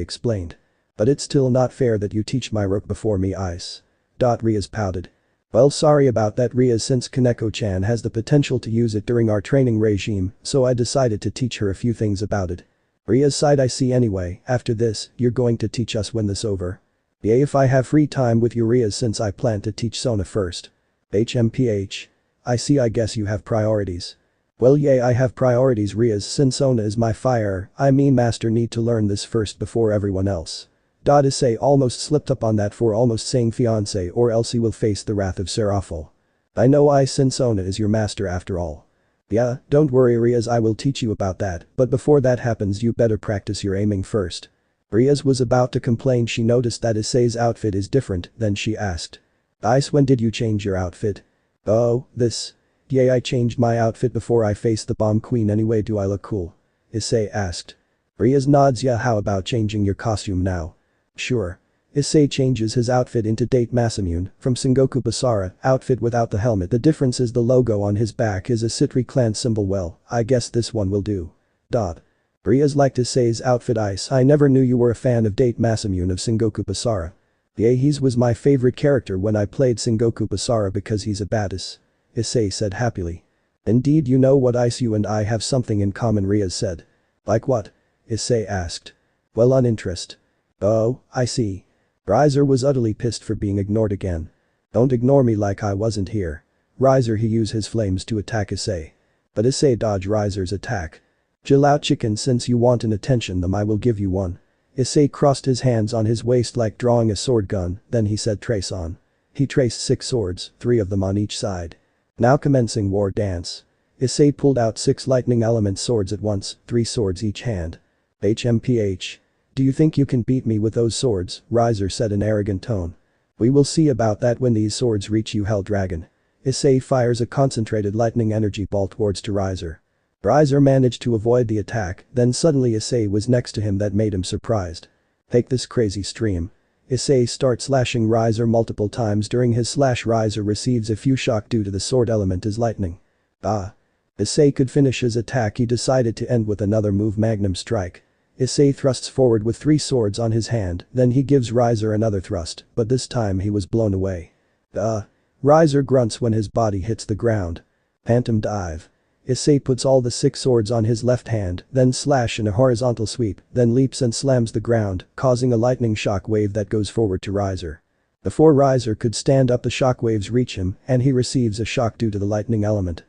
explained. But it's still not fair that you teach my rook before me, Ice. Rias pouted. Well, sorry about that, Rias, since Kaneko-chan has the potential to use it during our training regime, so I decided to teach her a few things about it. Rias sighed. I see. Anyway, after this, you're going to teach us when this over? Yeah, if I have free time with you, Rias, since I plan to teach Sona first. HMPH. I see, I guess you have priorities. Well, yeah, I have priorities, Rias, since Sona is my master, need to learn this first before everyone else. Issei almost slipped up on that for almost saying fiancé, or else he will face the wrath of Serafall. I know, I, since Sona is your master after all. Yeah, don't worry, Rias, I will teach you about that, but before that happens you better practice your aiming first. Rias was about to complain. She noticed that Issei's outfit is different, then she asked. Ice, when did you change your outfit? Oh, this. Yeah, I changed my outfit before I faced the bomb queen anyway. Do I look cool? Issei asked. Rias nods. Yeah, how about changing your costume now? Sure. Issei changes his outfit into Date Masamune from Sengoku Basara, outfit without the helmet. The difference is the logo on his back is a Sitri clan symbol. Well, I guess this one will do. Rias liked Issei's outfit. Ice, I never knew you were a fan of Date Masamune of Sengoku Basara. Yeah, he was my favorite character when I played Sengoku Basara because he's a badass. Issei said happily. Indeed, you know what, Ice, you and I have something in common, Rias said. Like what? Issei asked. Well, uninterest. Oh, I see. Riser was utterly pissed for being ignored again. Don't ignore me like I wasn't here. Riser, he used his flames to attack Issei. But Issei dodged Riser's attack. Chill out, chicken, since you want an attention then I will give you one. Issei crossed his hands on his waist like drawing a sword gun, then he said trace on. He traced 6 swords, 3 of them on each side. Now commencing war dance. Issei pulled out 6 lightning element swords at once, 3 swords each hand. HMPH. Do you think you can beat me with those swords? Riser said in arrogant tone. We will see about that when these swords reach you, Hell Dragon. Issei fires a concentrated lightning energy ball towards to Riser. Riser managed to avoid the attack, then suddenly Issei was next to him. That made him surprised. Take this crazy stream. Issei starts slashing Riser multiple times. During his slash, Riser receives a few shock due to the sword element is lightning. Issei could finish his attack. He decided to end with another move, Magnum Strike. Issei thrusts forward with 3 swords on his hand, then he gives Riser another thrust, but this time he was blown away. Riser grunts when his body hits the ground. Phantom Dive. Issei puts all the 6 swords on his left hand, then slash in a horizontal sweep, then leaps and slams the ground, causing a lightning shock wave that goes forward to Riser. Before Riser could stand up, the shockwaves reach him, and he receives a shock due to the lightning element.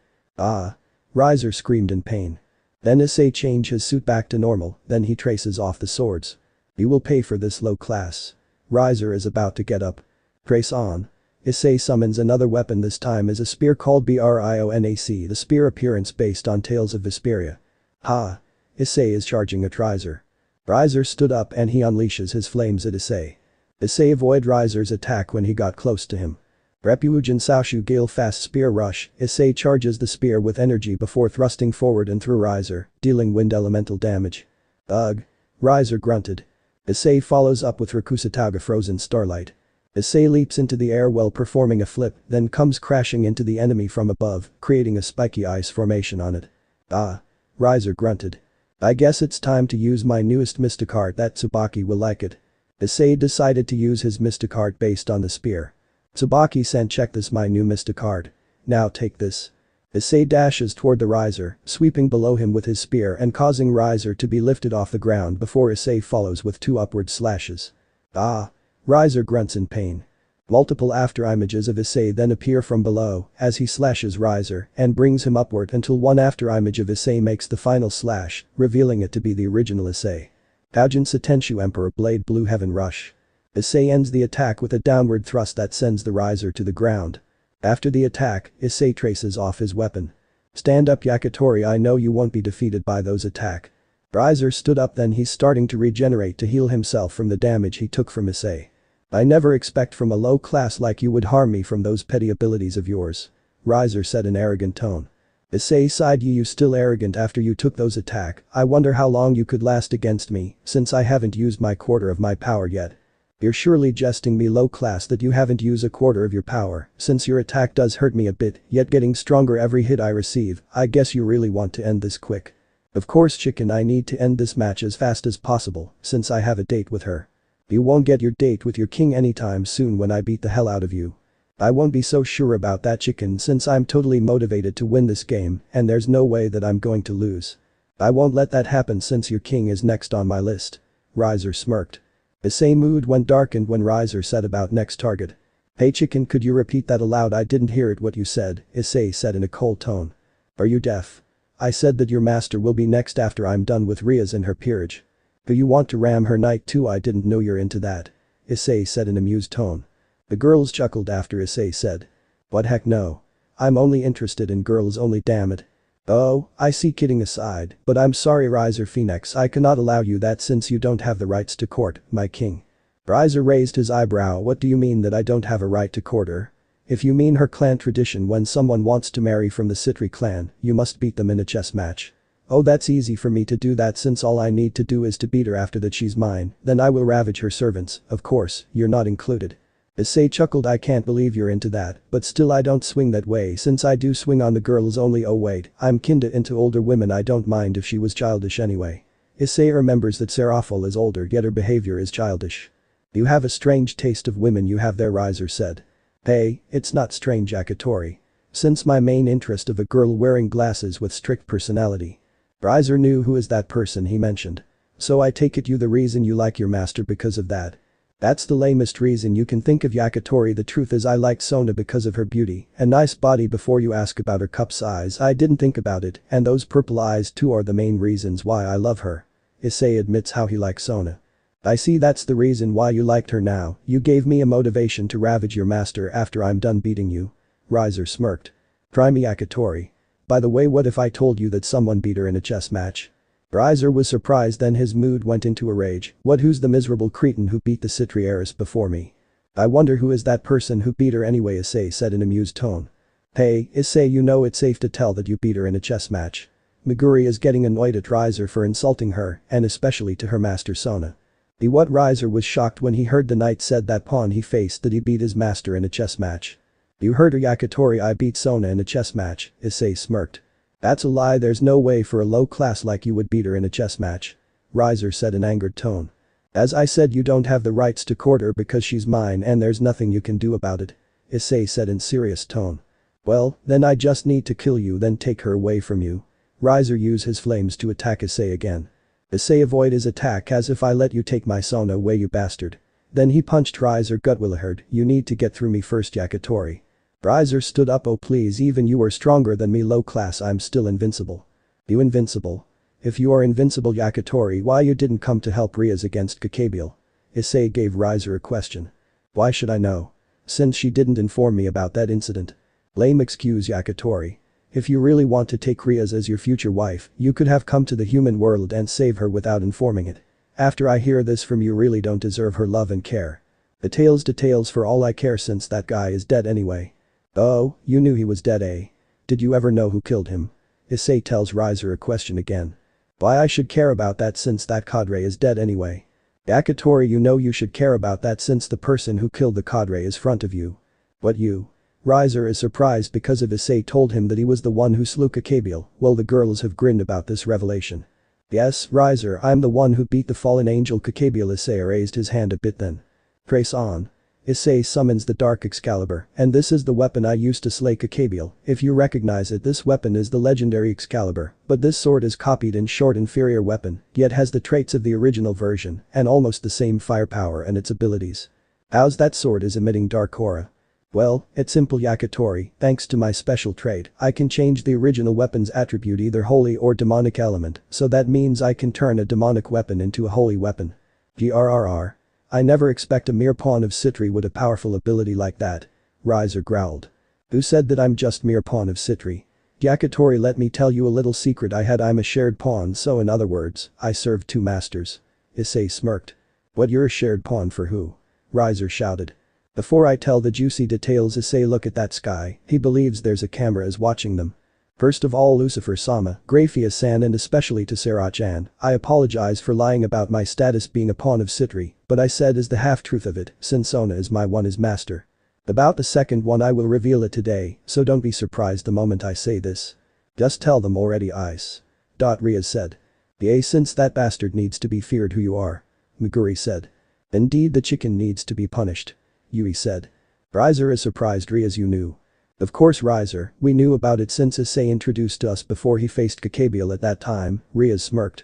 Riser screamed in pain. Then Issei change his suit back to normal, then he traces off the swords. You will pay for this low class. Riser is about to get up. Trace on. Isay summons another weapon, this time is a spear called Brionac, the spear appearance based on Tales of Vesperia. Ha! Isay is charging at Riser. Riser stood up and he unleashes his flames at Isay. Isay avoid Riser's attack when he got close to him. Repugen Saoshu Gale fast spear rush, Isay charges the spear with energy before thrusting forward and through Riser, dealing wind elemental damage. Ugh. Riser grunted. Isay follows up with Rakusatauga Frozen Starlight. Isay leaps into the air while performing a flip, then comes crashing into the enemy from above, creating a spiky ice formation on it. Ah. Riser grunted. I guess it's time to use my newest mystic art, that Tsubaki will like it. Isay decided to use his mystic art based on the spear. Tsubaki-san, check this, my new mystic art. Now take this. Isay dashes toward the Riser, sweeping below him with his spear and causing Riser to be lifted off the ground before Isay follows with 2 upward slashes. Ah. Riser grunts in pain. Multiple afterimages of Isay then appear from below as he slashes Riser and brings him upward until one afterimage of Isay makes the final slash, revealing it to be the original Isay. Taujin Satenshu Emperor Blade Blue Heaven Rush. Isay ends the attack with a downward thrust that sends the Riser to the ground. After the attack, Isay traces off his weapon. Stand up, Yakitori, I know you won't be defeated by those attack. Riser stood up, then he's starting to regenerate to heal himself from the damage he took from Isay. I never expect from a low class like you would harm me from those petty abilities of yours. Riser said in arrogant tone. Isay sighed, you still arrogant after you took those attack, I wonder how long you could last against me, since I haven't used my quarter of my power yet. You're surely jesting me, low class, that you haven't used a quarter of your power, since your attack does hurt me a bit, yet getting stronger every hit I receive, I guess you really want to end this quick. Of course, chicken, I need to end this match as fast as possible, since I have a date with her. You won't get your date with your king anytime soon when I beat the hell out of you. I won't be so sure about that, chicken, since I'm totally motivated to win this game and there's no way that I'm going to lose. I won't let that happen since your king is next on my list. Riser smirked. Isay's mood went darkened when Riser said about next target. Hey chicken, could you repeat that aloud? I didn't hear it what you said, Isay said in a cold tone. Are you deaf? I said that your master will be next after I'm done with Riaz and her peerage. Do you want to ram her knight too? I didn't know you're into that. Isay said in amused tone. The girls chuckled after Isay said. What heck no. I'm only interested in girls only, damn it. Oh, I see, kidding aside, but I'm sorry Riser Phoenix, I cannot allow you that since you don't have the rights to court, my king. Riser raised his eyebrow. What do you mean that I don't have a right to court her? If you mean her clan tradition, when someone wants to marry from the Sitri clan, you must beat them in a chess match. Oh, that's easy for me to do that since all I need to do is to beat her. After that she's mine, then I will ravage her servants, of course, you're not included. Isay chuckled. I can't believe you're into that, but still I don't swing that way since I do swing on the girls only. Oh wait, I'm kinda into older women, I don't mind if she was childish anyway. Isay remembers that Serafall is older yet her behavior is childish. You have a strange taste of women you have there, Riser said. Hey, it's not strange, Yakitori. Since my main interest of a girl wearing glasses with strict personality. Riser knew who is that person he mentioned. So I take it you the reason you like your master because of that. That's the lamest reason you can think of, Yakitori. The truth is I like Sona because of her beauty and nice body. Before you ask about her cup size, I didn't think about it, and those purple eyes too are the main reasons why I love her. Isay admits how he likes Sona. I see, that's the reason why you liked her. Now, you gave me a motivation to ravage your master after I'm done beating you. Riser smirked. Try me, Yakitori. By the way, what if I told you that someone beat her in a chess match? Riser was surprised, then his mood went into a rage. What, who's the miserable cretin who beat the Sitri heiress before me? I wonder who is that person who beat her anyway, Isay said in amused tone. Hey, Isay, you know it's safe to tell that you beat her in a chess match. Meguri is getting annoyed at Riser for insulting her, and especially to her master Sona. What? Riser was shocked when he heard the knight said that pawn he faced that he beat his master in a chess match. You heard her, Yakitori, I beat Sona in a chess match, Isay smirked. That's a lie, there's no way for a low class like you would beat her in a chess match. Riser said in angered tone. As I said, you don't have the rights to court her because she's mine and there's nothing you can do about it. Isay said in serious tone. Well, then I just need to kill you then take her away from you. Riser used his flames to attack Isay again. Isay avoid his attack. As if I let you take my Sona away, you bastard. Then he punched Riser gutwillaherd. You need to get through me first, Yakitori. Riser stood up. Oh please, even you are stronger than me, low class, I'm still invincible. You invincible? If you are invincible Yakitori, why you didn't come to help Rias against Kakabiel? Issei gave Riser a question. Why should I know? Since she didn't inform me about that incident. Lame excuse Yakitori. If you really want to take Rias as your future wife, you could have come to the human world and save her without informing it. After I hear this from you, really don't deserve her love and care. Details for all I care, since that guy is dead anyway. Oh, you knew he was dead, eh? Did you ever know who killed him? Issei tells Riser a question again. Why I should care about that since that cadre is dead anyway. Yakitori, you know you should care about that since the person who killed the cadre is front of you. What, you? Riser is surprised because of Issei told him that he was the one who slew Kakabiel. Well, the girls have grinned about this revelation. Yes, Riser, I'm the one who beat the fallen angel Kakabiel. Issei raised his hand a bit then. Trace on. Issei summons the Dark Excalibur, and this is the weapon I used to slay Kakabiel. If you recognize it, this weapon is the legendary Excalibur, but this sword is copied in short inferior weapon, yet has the traits of the original version and almost the same firepower and its abilities. How's that sword is emitting dark aura? Well, it's simple Yakitori, thanks to my special trait, I can change the original weapon's attribute either holy or demonic element, so that means I can turn a demonic weapon into a holy weapon. Grrr. I never expect a mere pawn of Sitri with a powerful ability like that. Riser growled. Who said that I'm just mere pawn of Sitri? Yakitori, let me tell you a little secret I had. I'm a shared pawn, so in other words, I serve two masters. Issei smirked. What, you're a shared pawn for who? Riser shouted. Before I tell the juicy details, Issei, look at that sky, he believes there's a camera is watching them. First of all, Lucifer-sama, Graphia-san, and especially to Sarah-chan, I apologize for lying about my status being a pawn of Sitri, but I said is the half-truth of it, since Sona is my one is master. About the second one I will reveal it today, so don't be surprised the moment I say this. Just tell them already, Ice. Rias said. Since that bastard needs to be feared. Who you are? Meguri said. Indeed, the chicken needs to be punished. Yui said. Riser is surprised. Rias, you knew. Of course, Riser, we knew about it since Issei introduced us before he faced Kakabiel at that time. Rias smirked.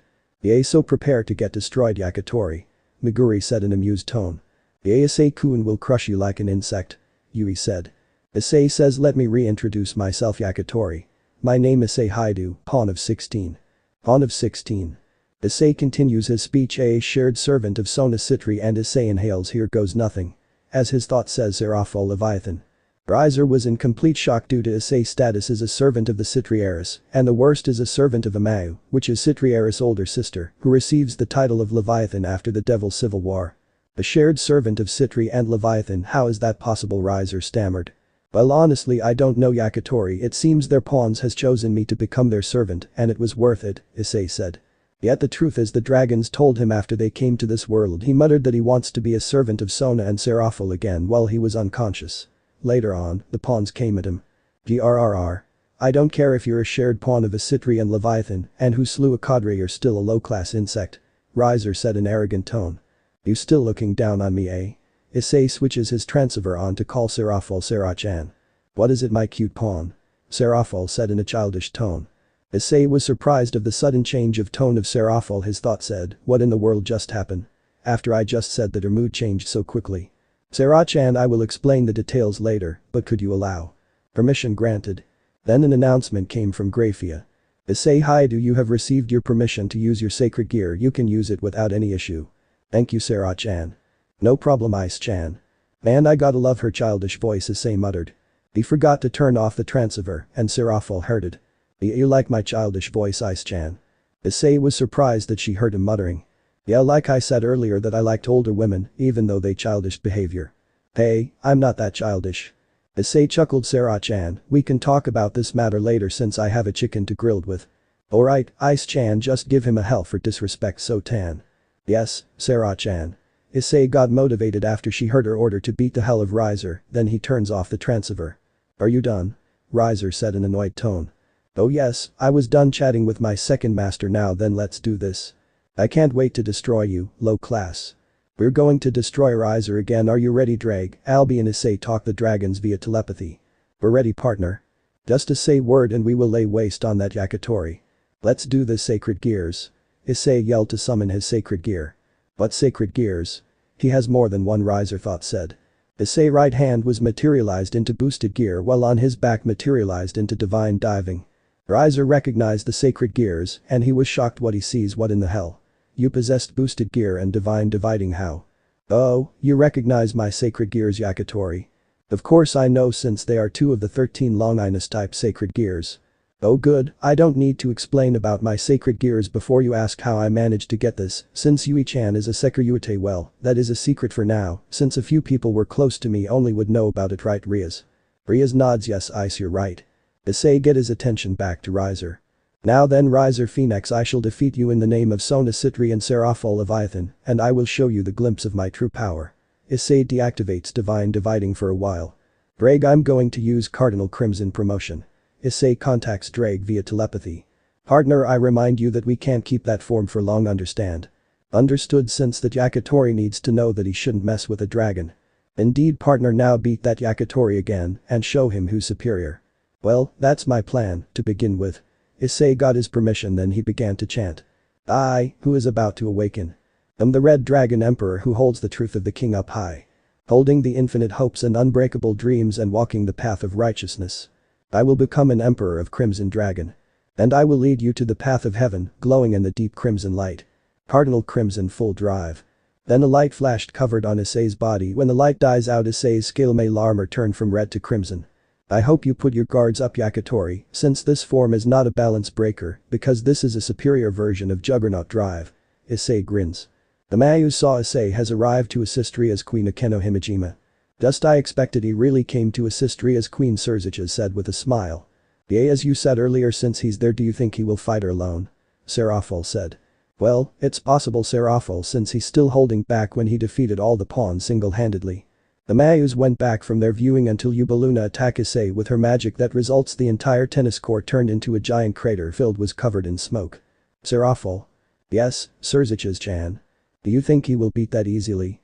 So prepare to get destroyed, Yakitori. Meguri said in amused tone. Issei-kun will crush you like an insect. Yui said. Issei says let me reintroduce myself, Yakitori. My name is Issei Hyoudou, pawn of 16. Pawn of 16. Issei continues his speech. A shared servant of Sona Sitri, and Issei inhales. Here goes nothing. As his thought says, Serafall Leviathan. Riser was in complete shock due to Issei's status as a servant of the Sitri heiress, and the worst is a servant of Amayu, which is Sitri heiress' older sister, who receives the title of Leviathan after the Devil's Civil War. A shared servant of Sitri and Leviathan, how is that possible? Riser stammered. Well, honestly I don't know, Yakitori, it seems their pawns has chosen me to become their servant and it was worth it, Issei said. Yet the truth is the dragons told him after they came to this world. He muttered that he wants to be a servant of Sona and Serafall again while he was unconscious. Later on, the pawns came at him. Grrr. I don't care if you're a shared pawn of a Sitri and Leviathan and who slew a cadre, you're still a low-class insect. Riser said in arrogant tone. You still looking down on me, eh? Issei switches his transceiver on to call Serafall Sarah-chan. What is it, my cute pawn? Serafall said in a childish tone. Issei was surprised of the sudden change of tone of Serafall. His thought said, what in the world just happened? After I just said that her mood changed so quickly. Sarah-chan, I will explain the details later, but could you allow? Permission granted. Then an announcement came from Graphia. Issei Hyoudou, you have received your permission to use your sacred gear. You can use it without any issue. Thank you, Sarah-chan. No problem, Ice-chan. Man, I gotta love her childish voice, Issei muttered. He forgot to turn off the transceiver, and Serafall heard it. You like my childish voice, Ice-chan? Issei was surprised that she heard him muttering. Yeah, like I said earlier that I liked older women, even though they childish behavior. Hey, I'm not that childish. Issei chuckled. Sarah-chan, we can talk about this matter later since I have a chicken to grilled with. Alright, Ice-chan, just give him a hell for disrespect, so tan. Yes, Sarah-chan. Issei got motivated after she heard her order to beat the hell of Riser, then he turns off the transceiver. Are you done? Riser said in an annoyed tone. Oh yes, I was done chatting with my second master. Now then, let's do this. I can't wait to destroy you, low class. We're going to destroy Riser again. Are you ready, Drag? Albi and Issei talk the dragons via telepathy. We're ready, partner. Just to say word and we will lay waste on that Yakitori. Let's do this, sacred gears. Issei yelled to summon his sacred gear. What sacred gears? He has more than one, Riser thought said. Issei's right hand was materialized into boosted gear while on his back materialized into divine diving. Riser recognized the sacred gears and he was shocked what he sees. What in the hell? You possessed boosted gear and divine dividing how? Oh, you recognize my sacred gears Yakitori. Of course I know since they are 2 of the 13 Longinus type sacred gears. Oh good, I don't need to explain about my sacred gears before you ask how I managed to get this, since Yui-chan is a Sekiryu. Well, that is a secret for now, since a few people were close to me only would know about it, right Riaz? Riaz nods. Yes Ice, you're right. Issei get his attention back to Riser. Now then Riser Phoenix, I shall defeat you in the name of Sona Sitri and Serafall Leviathan, and I will show you the glimpse of my true power. Issei deactivates divine dividing for a while. Drake, I'm going to use Cardinal Crimson promotion. Issei contacts Drake via telepathy. Partner, I remind you that we can't keep that form for long, understand? Understood, since that Yakitori needs to know that he shouldn't mess with a dragon. Indeed partner, now beat that Yakitori again and show him who's superior. Well, that's my plan, to begin with. Issei got his permission, then he began to chant. I, who is about to awaken. Am the Red Dragon Emperor who holds the truth of the king up high. Holding the infinite hopes and unbreakable dreams and walking the path of righteousness. I will become an emperor of Crimson Dragon. And I will lead you to the path of heaven, glowing in the deep crimson light. Cardinal Crimson full drive. Then a light flashed covered on Issei's body. When the light dies out, Issei's scale-mail armor turned from red to crimson. I hope you put your guards up Yakitori, since this form is not a balance breaker, because this is a superior version of Juggernaut Drive. Issei grins. The Mayu saw Issei has arrived to assist Ria's queen Akeno Himejima. Just I expected he really came to assist Ria's queen, Serzicha said with a smile. Yeah, as you said earlier, since he's there, do you think he will fight her alone? Serafall said. Well, it's possible Serafall, since he's still holding back when he defeated all the pawns single-handedly. The Mayus went back from their viewing until Yubalona attacked Issei with her magic that results the entire tennis court turned into a giant crater filled was covered in smoke. Serafall. Yes, Serzicha-chan. Do you think he will beat that easily?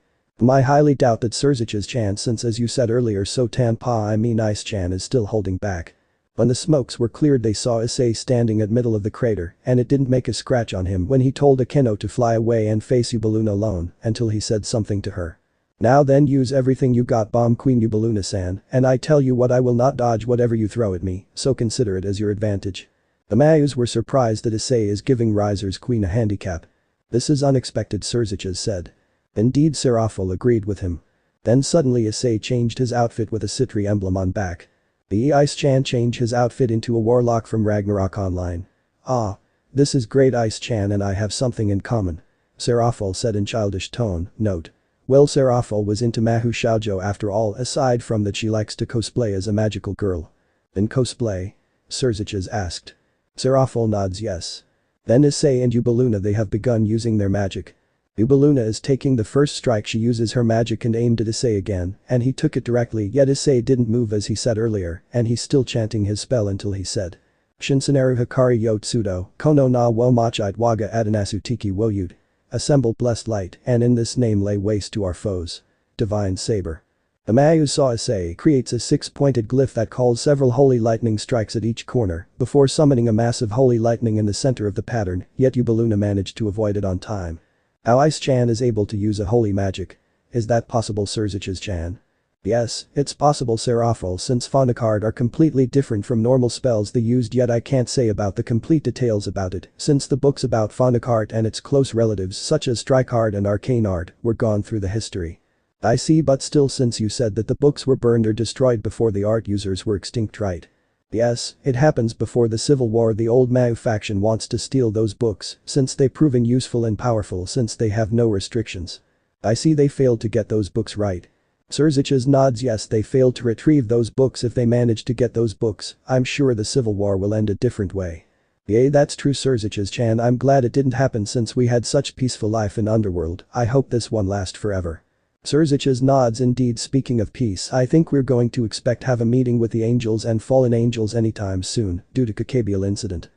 I highly doubt that Serzicha-chan, since as you said earlier Ice-chan is still holding back. When the smokes were cleared they saw Issei standing at middle of the crater and it didn't make a scratch on him when he told Akeno to fly away and face Yubalona alone until he said something to her. Now then, use everything you got, bomb Queen Yubalona-san, and I tell you what, I will not dodge whatever you throw at me, so consider it as your advantage. The Mayus were surprised that Issei is giving Riser's queen a handicap. This is unexpected, Serzicha said. Indeed, Serafall agreed with him. Then suddenly Issei changed his outfit with a Sitri emblem on back. The Ice-chan changed his outfit into a warlock from Ragnarok Online. Ah. This is great, Ice-chan and I have something in common. Serafall said in childish tone. Note. Well, Serafall was into Mahou Shoujo after all, aside from that she likes to cosplay as a magical girl. In cosplay? Serzicha asked. Serafall nods yes. Then Issei and Yubalona, they have begun using their magic. Yubalona is taking the first strike, she uses her magic and aimed at Issei again, and he took it directly, yet Issei didn't move as he said earlier, and he's still chanting his spell until he said. Shinsenaru Hikari yo Tsudo, Kono na wo machite waga adanasu tiki wo yud. Assemble blessed light, and in this name lay waste to our foes. Divine Saber. The Mayu saw Issei creates a 6-pointed glyph that calls several holy lightning strikes at each corner, before summoning a massive holy lightning in the center of the pattern, yet Yubalona managed to avoid it on time. How Ice-chan is able to use a holy magic. Is that possible, Serzicha-chan? Yes, it's possible, Serafall, since Fonacard are completely different from normal spells they used, yet I can't say about the complete details about it, since the books about Fonacard and its close relatives such as Strikeard and Arcane Art were gone through the history. I see, but still, since you said that the books were burned or destroyed before the art users were extinct, right? Yes, it happens before the Civil War. The old Mayu faction wants to steal those books since they've proven useful and powerful since they have no restrictions. I see they failed to get those books right. Serzicha nods yes, they failed to retrieve those books. If they manage to get those books, I'm sure the Civil War will end a different way. Yeah, that's true, Serzicha-chan, I'm glad it didn't happen since we had such peaceful life in Underworld. I hope this one lasts forever. Serzicha nods. Indeed, speaking of peace, I think we're going to expect have a meeting with the angels and fallen angels anytime soon, due to Kakebiel incident.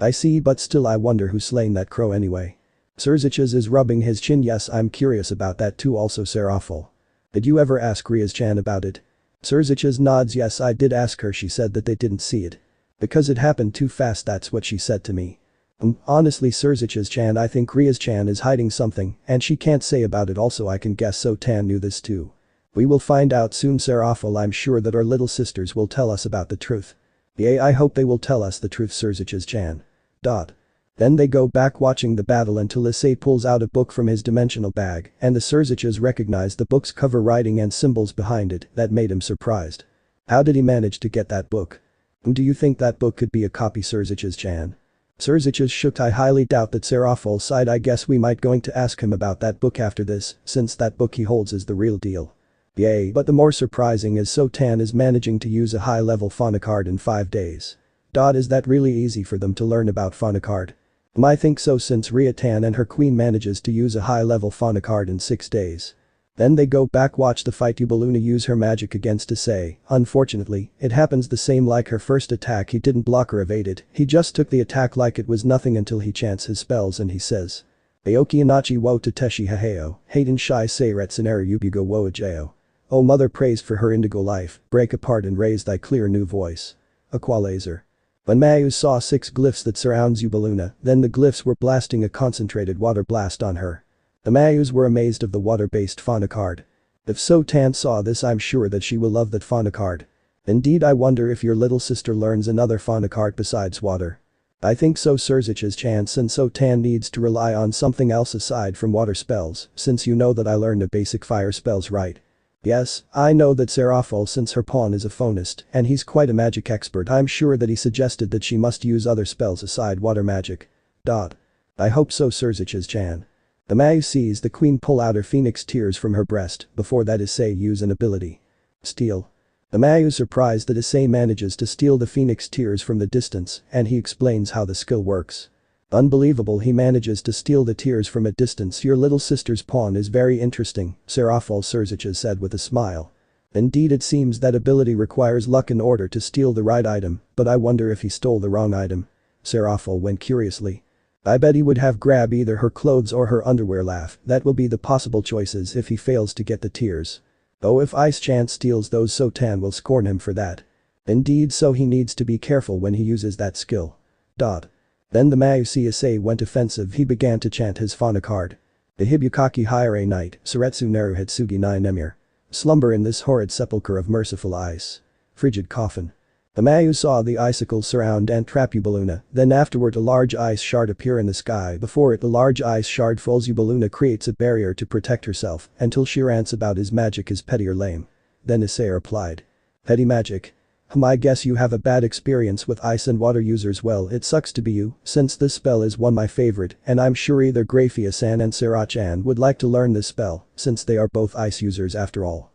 I see, but still I wonder who slain that crow anyway. Serzicha is rubbing his chin. Yes, I'm curious about that too, also Serafall. Did you ever ask Riaz-chan about it? Serzicha nods yes, I did ask her. She said that they didn't see it. Because it happened too fast, that's what she said to me. Honestly, Serzicha-chan, I think Riaz-chan is hiding something and she can't say about it. Also I can guess Sotan knew this too. We will find out soon, Serafall. I'm sure that our little sisters will tell us about the truth. Yay, I hope they will tell us the truth, Surziches-chan. Then they go back watching the battle until Issei pulls out a book from his dimensional bag and the Surziches recognize the book's cover writing and symbols behind it that made him surprised. How did he manage to get that book? Do you think that book could be a copy, Surziches-chan? Surziches shook. I highly doubt that. Serafall sighed. I guess we might going to ask him about that book after this, since that book he holds is the real deal. Yay, but the more surprising is Sotan is managing to use a high-level phonic card in 5 days. Is that really easy for them to learn about phonic card? I think so, since Riatan and her queen manages to use a high-level phonic card in 6 days. Then they go back watch the fight. Yubalona use her magic against Isay. Unfortunately, it happens the same like her first attack. He didn't block or evade it, he just took the attack like it was nothing until he chants his spells and he says. Aoki anachi wo tateshi haheo, hayden shai seiretsuneru yubigo wo ajeo. O mother, praised for her indigo life, break apart and raise thy clear new voice. Aqualaser. When Mayu saw 6 glyphs that surrounds Yubalona, then the glyphs were blasting a concentrated water blast on her. The Mayus were amazed of the water-based phonic card. If Sotan saw this, I'm sure that she will love that phonic card. Indeed, I wonder if your little sister learns another phonic card besides water. I think so, Surziches-chan, since Sotan needs to rely on something else aside from water spells, since you know that I learned the basic fire spells, right? Yes, I know that Serafall, since her pawn is a phonist and he's quite a magic expert, I'm sure that he suggested that she must use other spells aside water magic. I hope so, Surziches-chan. The Mayu sees the queen pull out her phoenix tears from her breast. Before that, Issei use an ability. Steal. The Mayu surprised that Issei manages to steal the phoenix tears from the distance and he explains how the skill works. Unbelievable, he manages to steal the tears from a distance. Your little sister's pawn is very interesting, Serafall, Surziches said with a smile. Indeed, it seems that ability requires luck in order to steal the right item, but I wonder if he stole the wrong item. Serafall went curiously. I bet he would have grabbed either her clothes or her underwear. Laugh, that will be the possible choices if he fails to get the tears. Oh, if Ice-chan steals those, Sotan will scorn him for that. Indeed, so he needs to be careful when he uses that skill. Then the Mayusi Issei went offensive. He began to chant his phonic card. The Hibukaki Hire night, Suretsu Neru Hitsugi Nai Nemir. Slumber in this horrid sepulchre of merciful ice. Frigid coffin. The Mayu saw the icicles surround and trap Yubalona, then afterward a large ice shard appear in the sky. Before it, the large ice shard falls. Yubalona creates a barrier to protect herself until she rants about his magic is petty or lame. Then Isay replied. Petty magic? I guess you have a bad experience with ice and water users. Well, it sucks to be you, since this spell is one my favorite and I'm sure either Grafia-san and Serachan would like to learn this spell, since they are both ice users after all.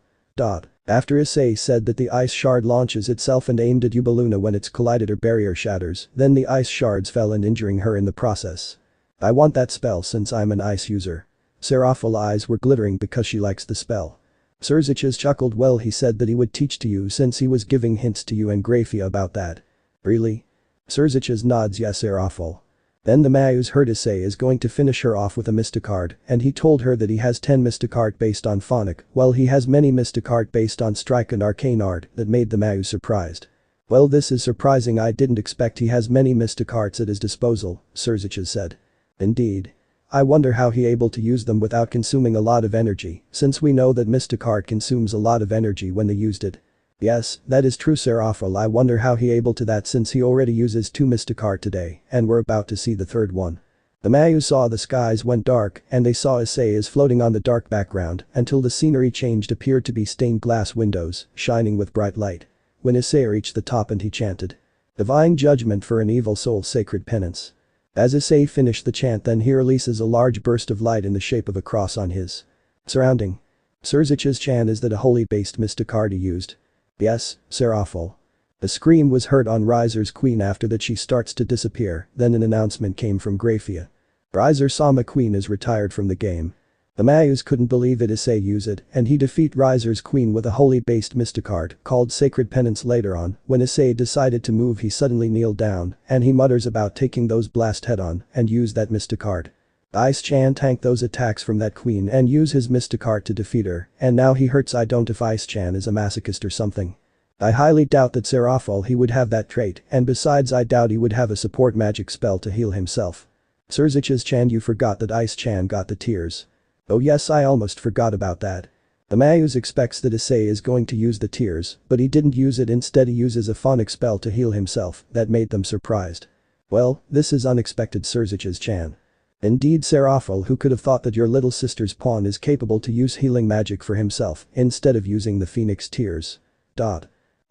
After Issei said that the ice shard launches itself and aimed at Yubalona when its collided or barrier shatters, then the ice shards fell and injuring her in the process. I want that spell since I'm an ice user. Serafall's eyes were glittering because she likes the spell. Surziches chuckled. Well, he said that he would teach to you since he was giving hints to you and Grafia about that. Really? Surziches nods yes, Serafall. Then the Mayus heard Isay is going to finish her off with a Mysticard and he told her that he has 10 Mysticard based on Phonic, while he has many Mysticard based on Strike and Arcane Art. That made the Mayus surprised. Well, this is surprising. I didn't expect he has many Mysticards at his disposal, Surziches said. Indeed. I wonder how he able to use them without consuming a lot of energy, since we know that Mysticard consumes a lot of energy when they used it. Yes, that is true, Serafall. I wonder how he able to that since he already uses 2 Mysticard today and we're about to see the third one. The Mayu saw the skies went dark and they saw Isay is floating on the dark background until the scenery changed, appeared to be stained glass windows, shining with bright light. When Isay reached the top and he chanted. Divine judgment for an evil soul, sacred penance. As Isay finished the chant, then he releases a large burst of light in the shape of a cross on his surrounding. Surziches chant is that a holy based Mysticard he used. Yes, Serafall. A scream was heard on Riser's queen. After that she starts to disappear, then an announcement came from Grafia. Riser-sama queen is retired from the game. The Mayus couldn't believe it. Isay use it and he defeat Riser's queen with a holy based Mysticard called Sacred Penance. Later on, when Isay decided to move, he suddenly kneeled down and he mutters about taking those blast head on and use that Mysticard. Ice-chan tank those attacks from that queen and use his Mysticard to defeat her, and now he hurts. I don't if Ice-chan is a masochist or something. I highly doubt that Serafall he would have that trait, and besides I doubt he would have a support magic spell to heal himself. Surziches-chan, you forgot that Ice-chan got the tears. Oh yes, I almost forgot about that. Amayus expects that Issei is going to use the tears, but he didn't use it, instead he uses a phonic spell to heal himself. That made them surprised. Well, this is unexpected, Serzich's-chan. Indeed, Serafall, who could have thought that your little sister's pawn is capable to use healing magic for himself instead of using the phoenix tears.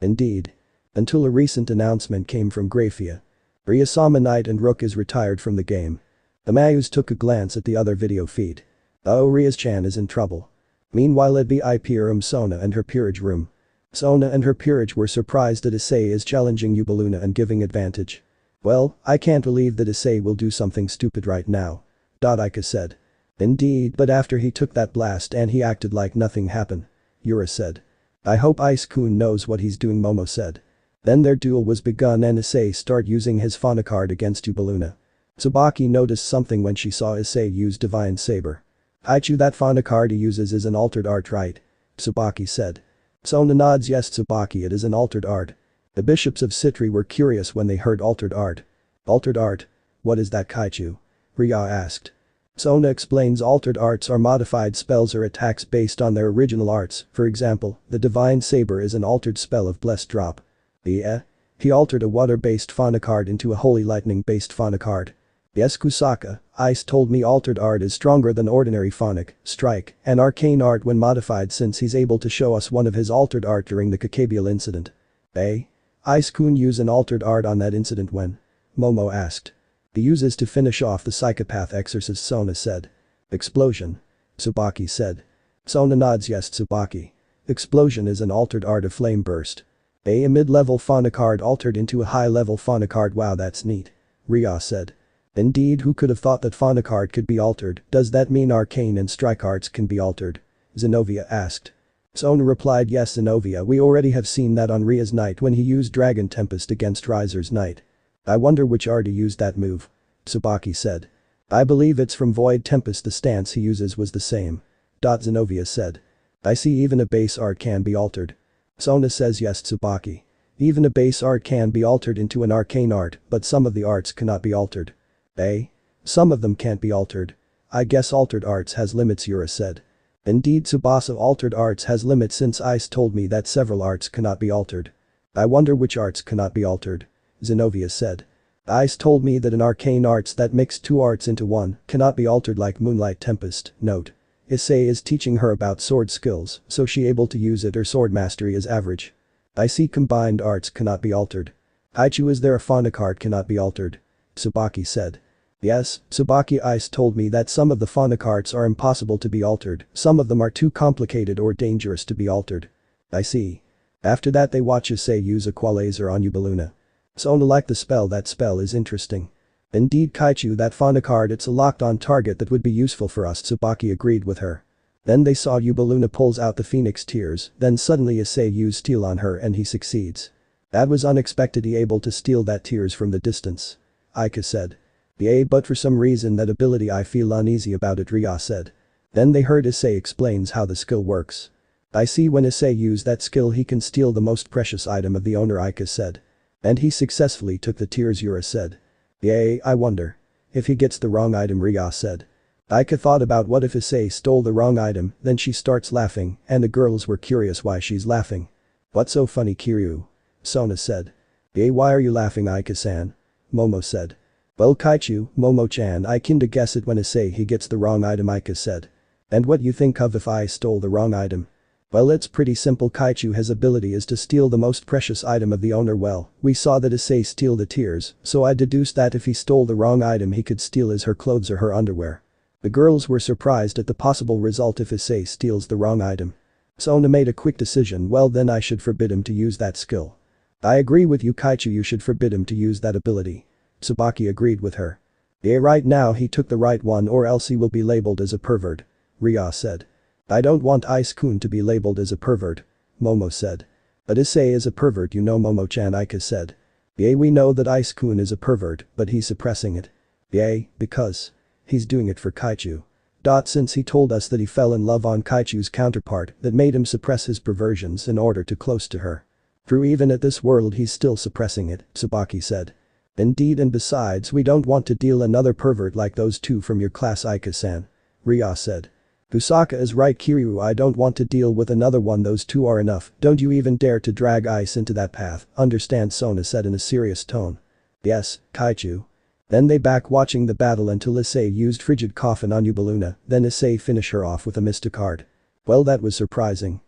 Indeed. Until a recent announcement came from Grafia. Ryasama Knight and Rook is retired from the game. Amayus took a glance at the other video feed. Oh, Ryas-chan is in trouble. Meanwhile at VIP room, Sona and her peerage room. Sona and her peerage were surprised that Isay is challenging Yubalona and giving advantage. Well, I can't believe that Isay will do something stupid right now. Ika said. Indeed, but after he took that blast and he acted like nothing happened. Yura said. I hope Ice-kun knows what he's doing, Momo said. Then their duel was begun and Isay started using his Fauna card against Yubalona. Tsubaki noticed something when she saw Isay use Divine Saber. Ichu, that Fauna card he uses is an altered art, right? Tsubaki said. Sona nods yes, Tsubaki, it is an altered art. The bishops of Sitri were curious when they heard altered art. Altered art? What is that, Kaichu? Rya asked. Sona explains altered arts are modified spells or attacks based on their original arts. For example, the Divine Saber is an altered spell of Blessed Drop. He altered a water-based Fauna card into a Holy Lightning-based Fauna card. Yes, Kusaka, Ice told me altered art is stronger than ordinary phonic, strike, and arcane art when modified, since he's able to show us one of his altered art during the Kakabial incident. Ice-kun use an altered art on that incident when? Momo asked. He uses to finish off the psychopath exorcist, Sona said. Explosion. Tsubaki said. Sona nods yes, Tsubaki. Explosion is an altered art of flame burst. A mid-level fauna card altered into a high-level fauna card, wow, that's neat. Rya said. Indeed, who could have thought that fauna card could be altered? Does that mean arcane and strike arts can be altered? Zenobia asked. Sona replied yes, Zenobia, we already have seen that on Rya's Knight when he used Dragon Tempest against Riser's Knight. I wonder which art he used that move. Tsubaki said. I believe it's from Void Tempest, the stance he uses was the same. Zenobia said. I see, even a base art can be altered. Sona says yes, Tsubaki. Even a base art can be altered into an arcane art, but some of the arts cannot be altered. Some of them can't be altered. I guess altered arts has limits, Yura said. Indeed, Tsubasa, altered arts has limits, since Ice told me that several arts cannot be altered. I wonder which arts cannot be altered. Zenobia said. Ice told me that an arcane arts that mix two arts into one cannot be altered, like Moonlight Tempest. Note. Issei is teaching her about sword skills, so she able to use it, or sword mastery is average. I see combined arts cannot be altered. Ichu, is there a phonic art cannot be altered? Tsubaki said. Yes, Tsubaki, Ice told me that some of the phonic arts are impossible to be altered, some of them are too complicated or dangerous to be altered. I see. After that they watch Issei use Aqua Laser on Yubalona. Sona liked the spell, that spell is interesting. Indeed, Kaichu, that phonic art, it's a locked-on target that would be useful for us, Tsubaki agreed with her. Then they saw Yubalona pulls out the Phoenix Tears, then suddenly Issei used Steal on her and he succeeds. That was unexpected, he able to steal that tears from the distance. Ika said. But for some reason that ability I feel uneasy about it, Rya said. Then they heard Issei explains how the skill works. I see, when Issei used that skill he can steal the most precious item of the owner, Ika said. And he successfully took the tears, Yura said. I wonder. If he gets the wrong item, Rya said. Ika thought about what if Issei stole the wrong item, then she starts laughing, and the girls were curious why she's laughing. What's so funny, Kiryu? Sona said. Why are you laughing, Ika-san? Momo said. Well, Kaichu, Momo-chan, I kinda guess it when Issei he gets the wrong item, Ika said. And what you think of if I stole the wrong item? Well, it's pretty simple, Kaichu, his ability is to steal the most precious item of the owner. Well, we saw that Issei steal the tears, so I deduced that if he stole the wrong item he could steal her clothes or her underwear. The girls were surprised at the possible result if Issei steals the wrong item. Sona made a quick decision, well then I should forbid him to use that skill. I agree with you, Kaichu, you should forbid him to use that ability. Tsubaki agreed with her. Right now he took the right one or else he will be labeled as a pervert. Rya said. I don't want Ice-kun to be labeled as a pervert. Momo said. But Issei is a pervert, you know, Momo-chan, Ika said. We know that Ice-kun is a pervert, but he's suppressing it. Because. He's doing it for Kaichu. Since he told us that he fell in love on Kaichu's counterpart, that made him suppress his perversions in order to close to her. Through even at this world he's still suppressing it, Tsubaki said. Indeed, and besides we don't want to deal another pervert like those two from your class, Ika-san. Rya said. Usaka is right, Kiryu, I don't want to deal with another one, those two are enough, don't you even dare to drag Ice into that path, understand, Sona said in a serious tone. Yes, Kaichu. Then they back watching the battle until Issei used frigid coffin on Yubalona, then Issei finish her off with a mystic card. Well, that was surprising.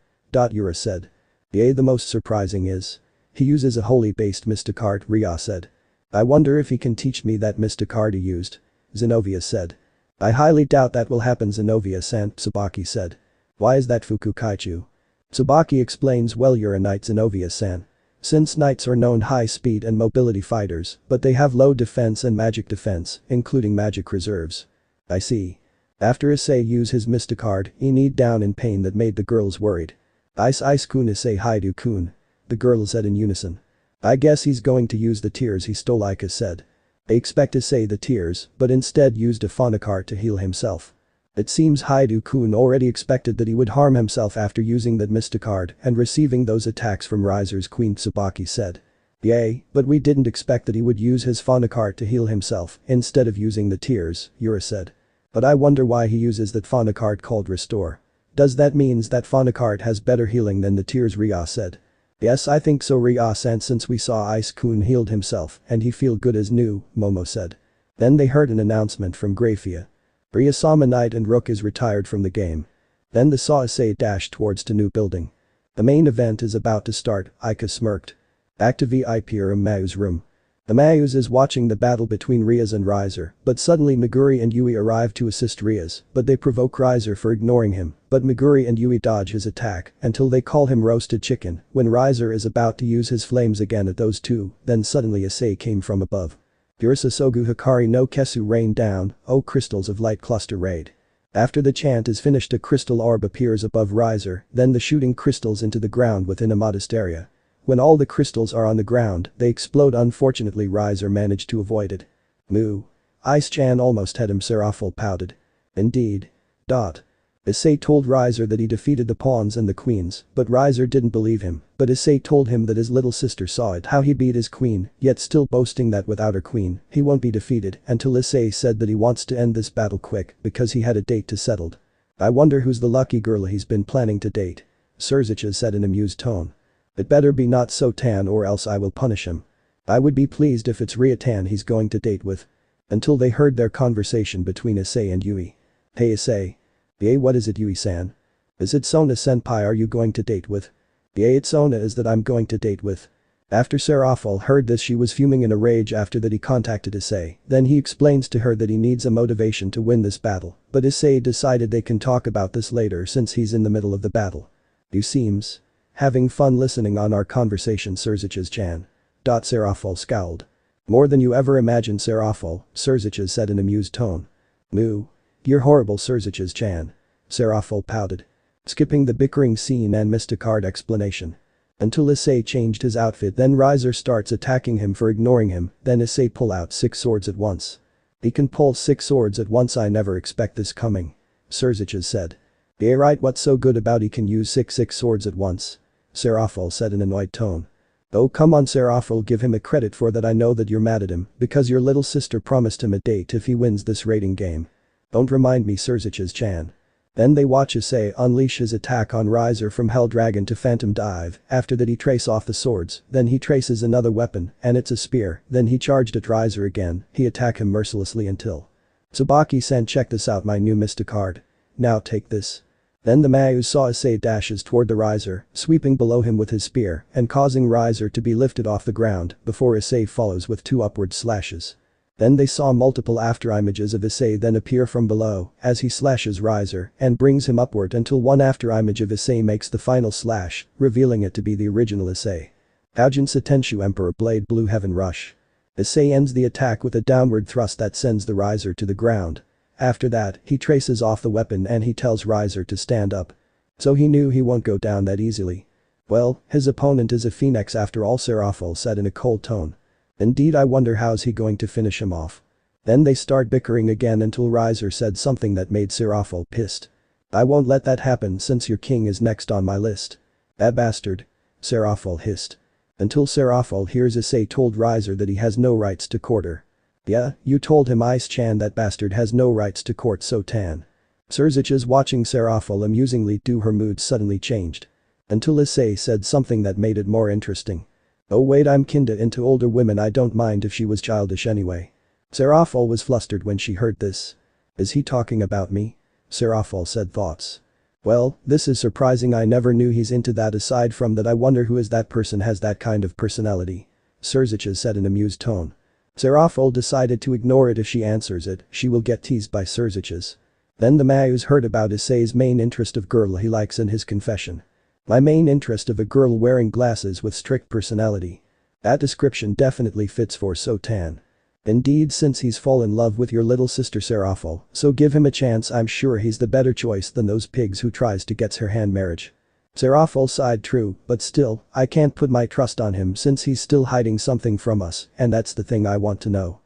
Yura said. Yeah, the most surprising is. He uses a holy-based mystic card, Ria said. I wonder if he can teach me that mystic card he used. Zenobia said. I highly doubt that will happen, Zenobia-san, Tsubaki said. Why is that, Fuku Kaichu? Tsubaki explains, well, you're a knight, Zenobia-san. Since knights are known high speed and mobility fighters, but they have low defense and magic defense, including magic reserves. I see. After Issei used his mystic card, he kneed down in pain that made the girls worried. Ice-kun, Issei Hyoudou-kun. The girls said in unison. I guess he's going to use the tears he stole, Ika said. They expect to say the tears, but instead used a phonic to heal himself. It seems Hyoudou-kun already expected that he would harm himself after using that mystic card and receiving those attacks from Riser's queen, Tsubaki said. Yay, but we didn't expect that he would use his phonic to heal himself instead of using the tears, Yura said. But I wonder why he uses that phonic called Restore. Does that means that phonic has better healing than the tears, Ria said. Yes, I think so, Ria-san, since we saw Ice-kun healed himself and he feel good as new, Momo said. Then they heard an announcement from Grafia. Riyasama Knight and Rook is retired from the game. Then they saw Issei dash towards the new building. The main event is about to start, Ika smirked. Back to VIP room, Mayu's room. The Mayus is watching the battle between Rias and Riser, but suddenly Meguri and Yui arrive to assist Rias, but they provoke Riser for ignoring him, but Meguri and Yui dodge his attack until they call him roasted chicken. When Riser is about to use his flames again at those two, then suddenly Issei came from above. Ursa Sogu Hikari no Kesu rain down, oh crystals of light cluster raid. After the chant is finished, a crystal orb appears above Riser, then the shooting crystals into the ground within a modest area. When all the crystals are on the ground, they explode. Unfortunately, Riser managed to avoid it. Moo. Ice-chan almost had him, Serafall pouted. Indeed. Issei told Riser that he defeated the pawns and the queens, but Riser didn't believe him, but Issei told him that his little sister saw it, how he beat his queen, yet still boasting that without her queen, he won't be defeated, until Issei said that he wants to end this battle quick because he had a date to settle. I wonder who's the lucky girl he's been planning to date. Surzicha said in amused tone. It better be not so Tan or else I will punish him. I would be pleased if it's Ria Tan he's going to date with. Until they heard their conversation between Issei and Yui. Hey Issei. Yay, what is it, Yui-san? Is it Sona senpai are you going to date with? Yay, it's Sona is that I'm going to date with. After Serafall heard this, she was fuming in a rage. After that he contacted Issei, then he explains to her that he needs a motivation to win this battle, but Issei decided they can talk about this later since he's in the middle of the battle. You seems having fun listening on our conversation, Surzichas-chan. Serafall scowled. More than you ever imagined, Serafall, Surzichas said in amused tone. Moo. You're horrible, Surzichas-chan. Serafall pouted. Skipping the bickering scene and missed a card explanation. Until Issei changed his outfit, then Riser starts attacking him for ignoring him, then Issei pull out 6 swords at once. He can pull 6 swords at once, I never expect this coming. Surzichas said. Yeah, right, what's so good about he can use 6 swords at once? Serafall said in an annoyed tone. Oh come on, Serafall, give him a credit for that. I know that you're mad at him because your little sister promised him a date if he wins this rating game. Don't remind me, Surzichas-chan. Then they watch Issei unleash his attack on Riser from Hell Dragon to Phantom Dive. After that he trace off the swords, then he traces another weapon and it's a spear, then he charged at Riser again, he attack him mercilessly until. Tsubaki-san, check this out, my new Mystic card. Now take this. Then the Mayu saw Issei dashes toward the Riser, sweeping below him with his spear and causing Riser to be lifted off the ground before Issei follows with 2 upward slashes. Then they saw multiple afterimages of Issei then appear from below as he slashes Riser and brings him upward until one afterimage of Issei makes the final slash, revealing it to be the original Issei. Aujin Satenshu Emperor Blade Blue Heaven Rush. Issei ends the attack with a downward thrust that sends the Riser to the ground. After that, he traces off the weapon and he tells Riser to stand up. So he knew he won't go down that easily. Well, his opponent is a phoenix after all, Serafall said in a cold tone. Indeed, I wonder how's he going to finish him off. Then they start bickering again until Riser said something that made Serafall pissed. I won't let that happen since your king is next on my list. That bastard. Serafall hissed. Until Serafall hears Issei told Riser that he has no rights to court her. Yeah, you told him, Ice-chan, that bastard has no rights to court So Tan. Serzich's watching Serafall amusingly do her mood suddenly changed. Until Issei said something that made it more interesting. Oh wait, I'm kinda into older women, I don't mind if she was childish anyway. Serafall was flustered when she heard this. Is he talking about me? Serafall said thoughts. Well, this is surprising, I never knew he's into that, aside from that I wonder who is that person has that kind of personality. Serzicha said in amused tone. Serafall decided to ignore it. If she answers it, she will get teased by Serzich's. Then the Mayus heard about Issei's main interest of girl he likes in his confession. My main interest of a girl wearing glasses with strict personality. That description definitely fits for Sotan. Indeed, since he's fallen in love with your little sister Serafall, so give him a chance, I'm sure he's the better choice than those pigs who tries to get her hand marriage. Serafall sighed. True, but still, I can't put my trust on him since he's still hiding something from us, and that's the thing I want to know.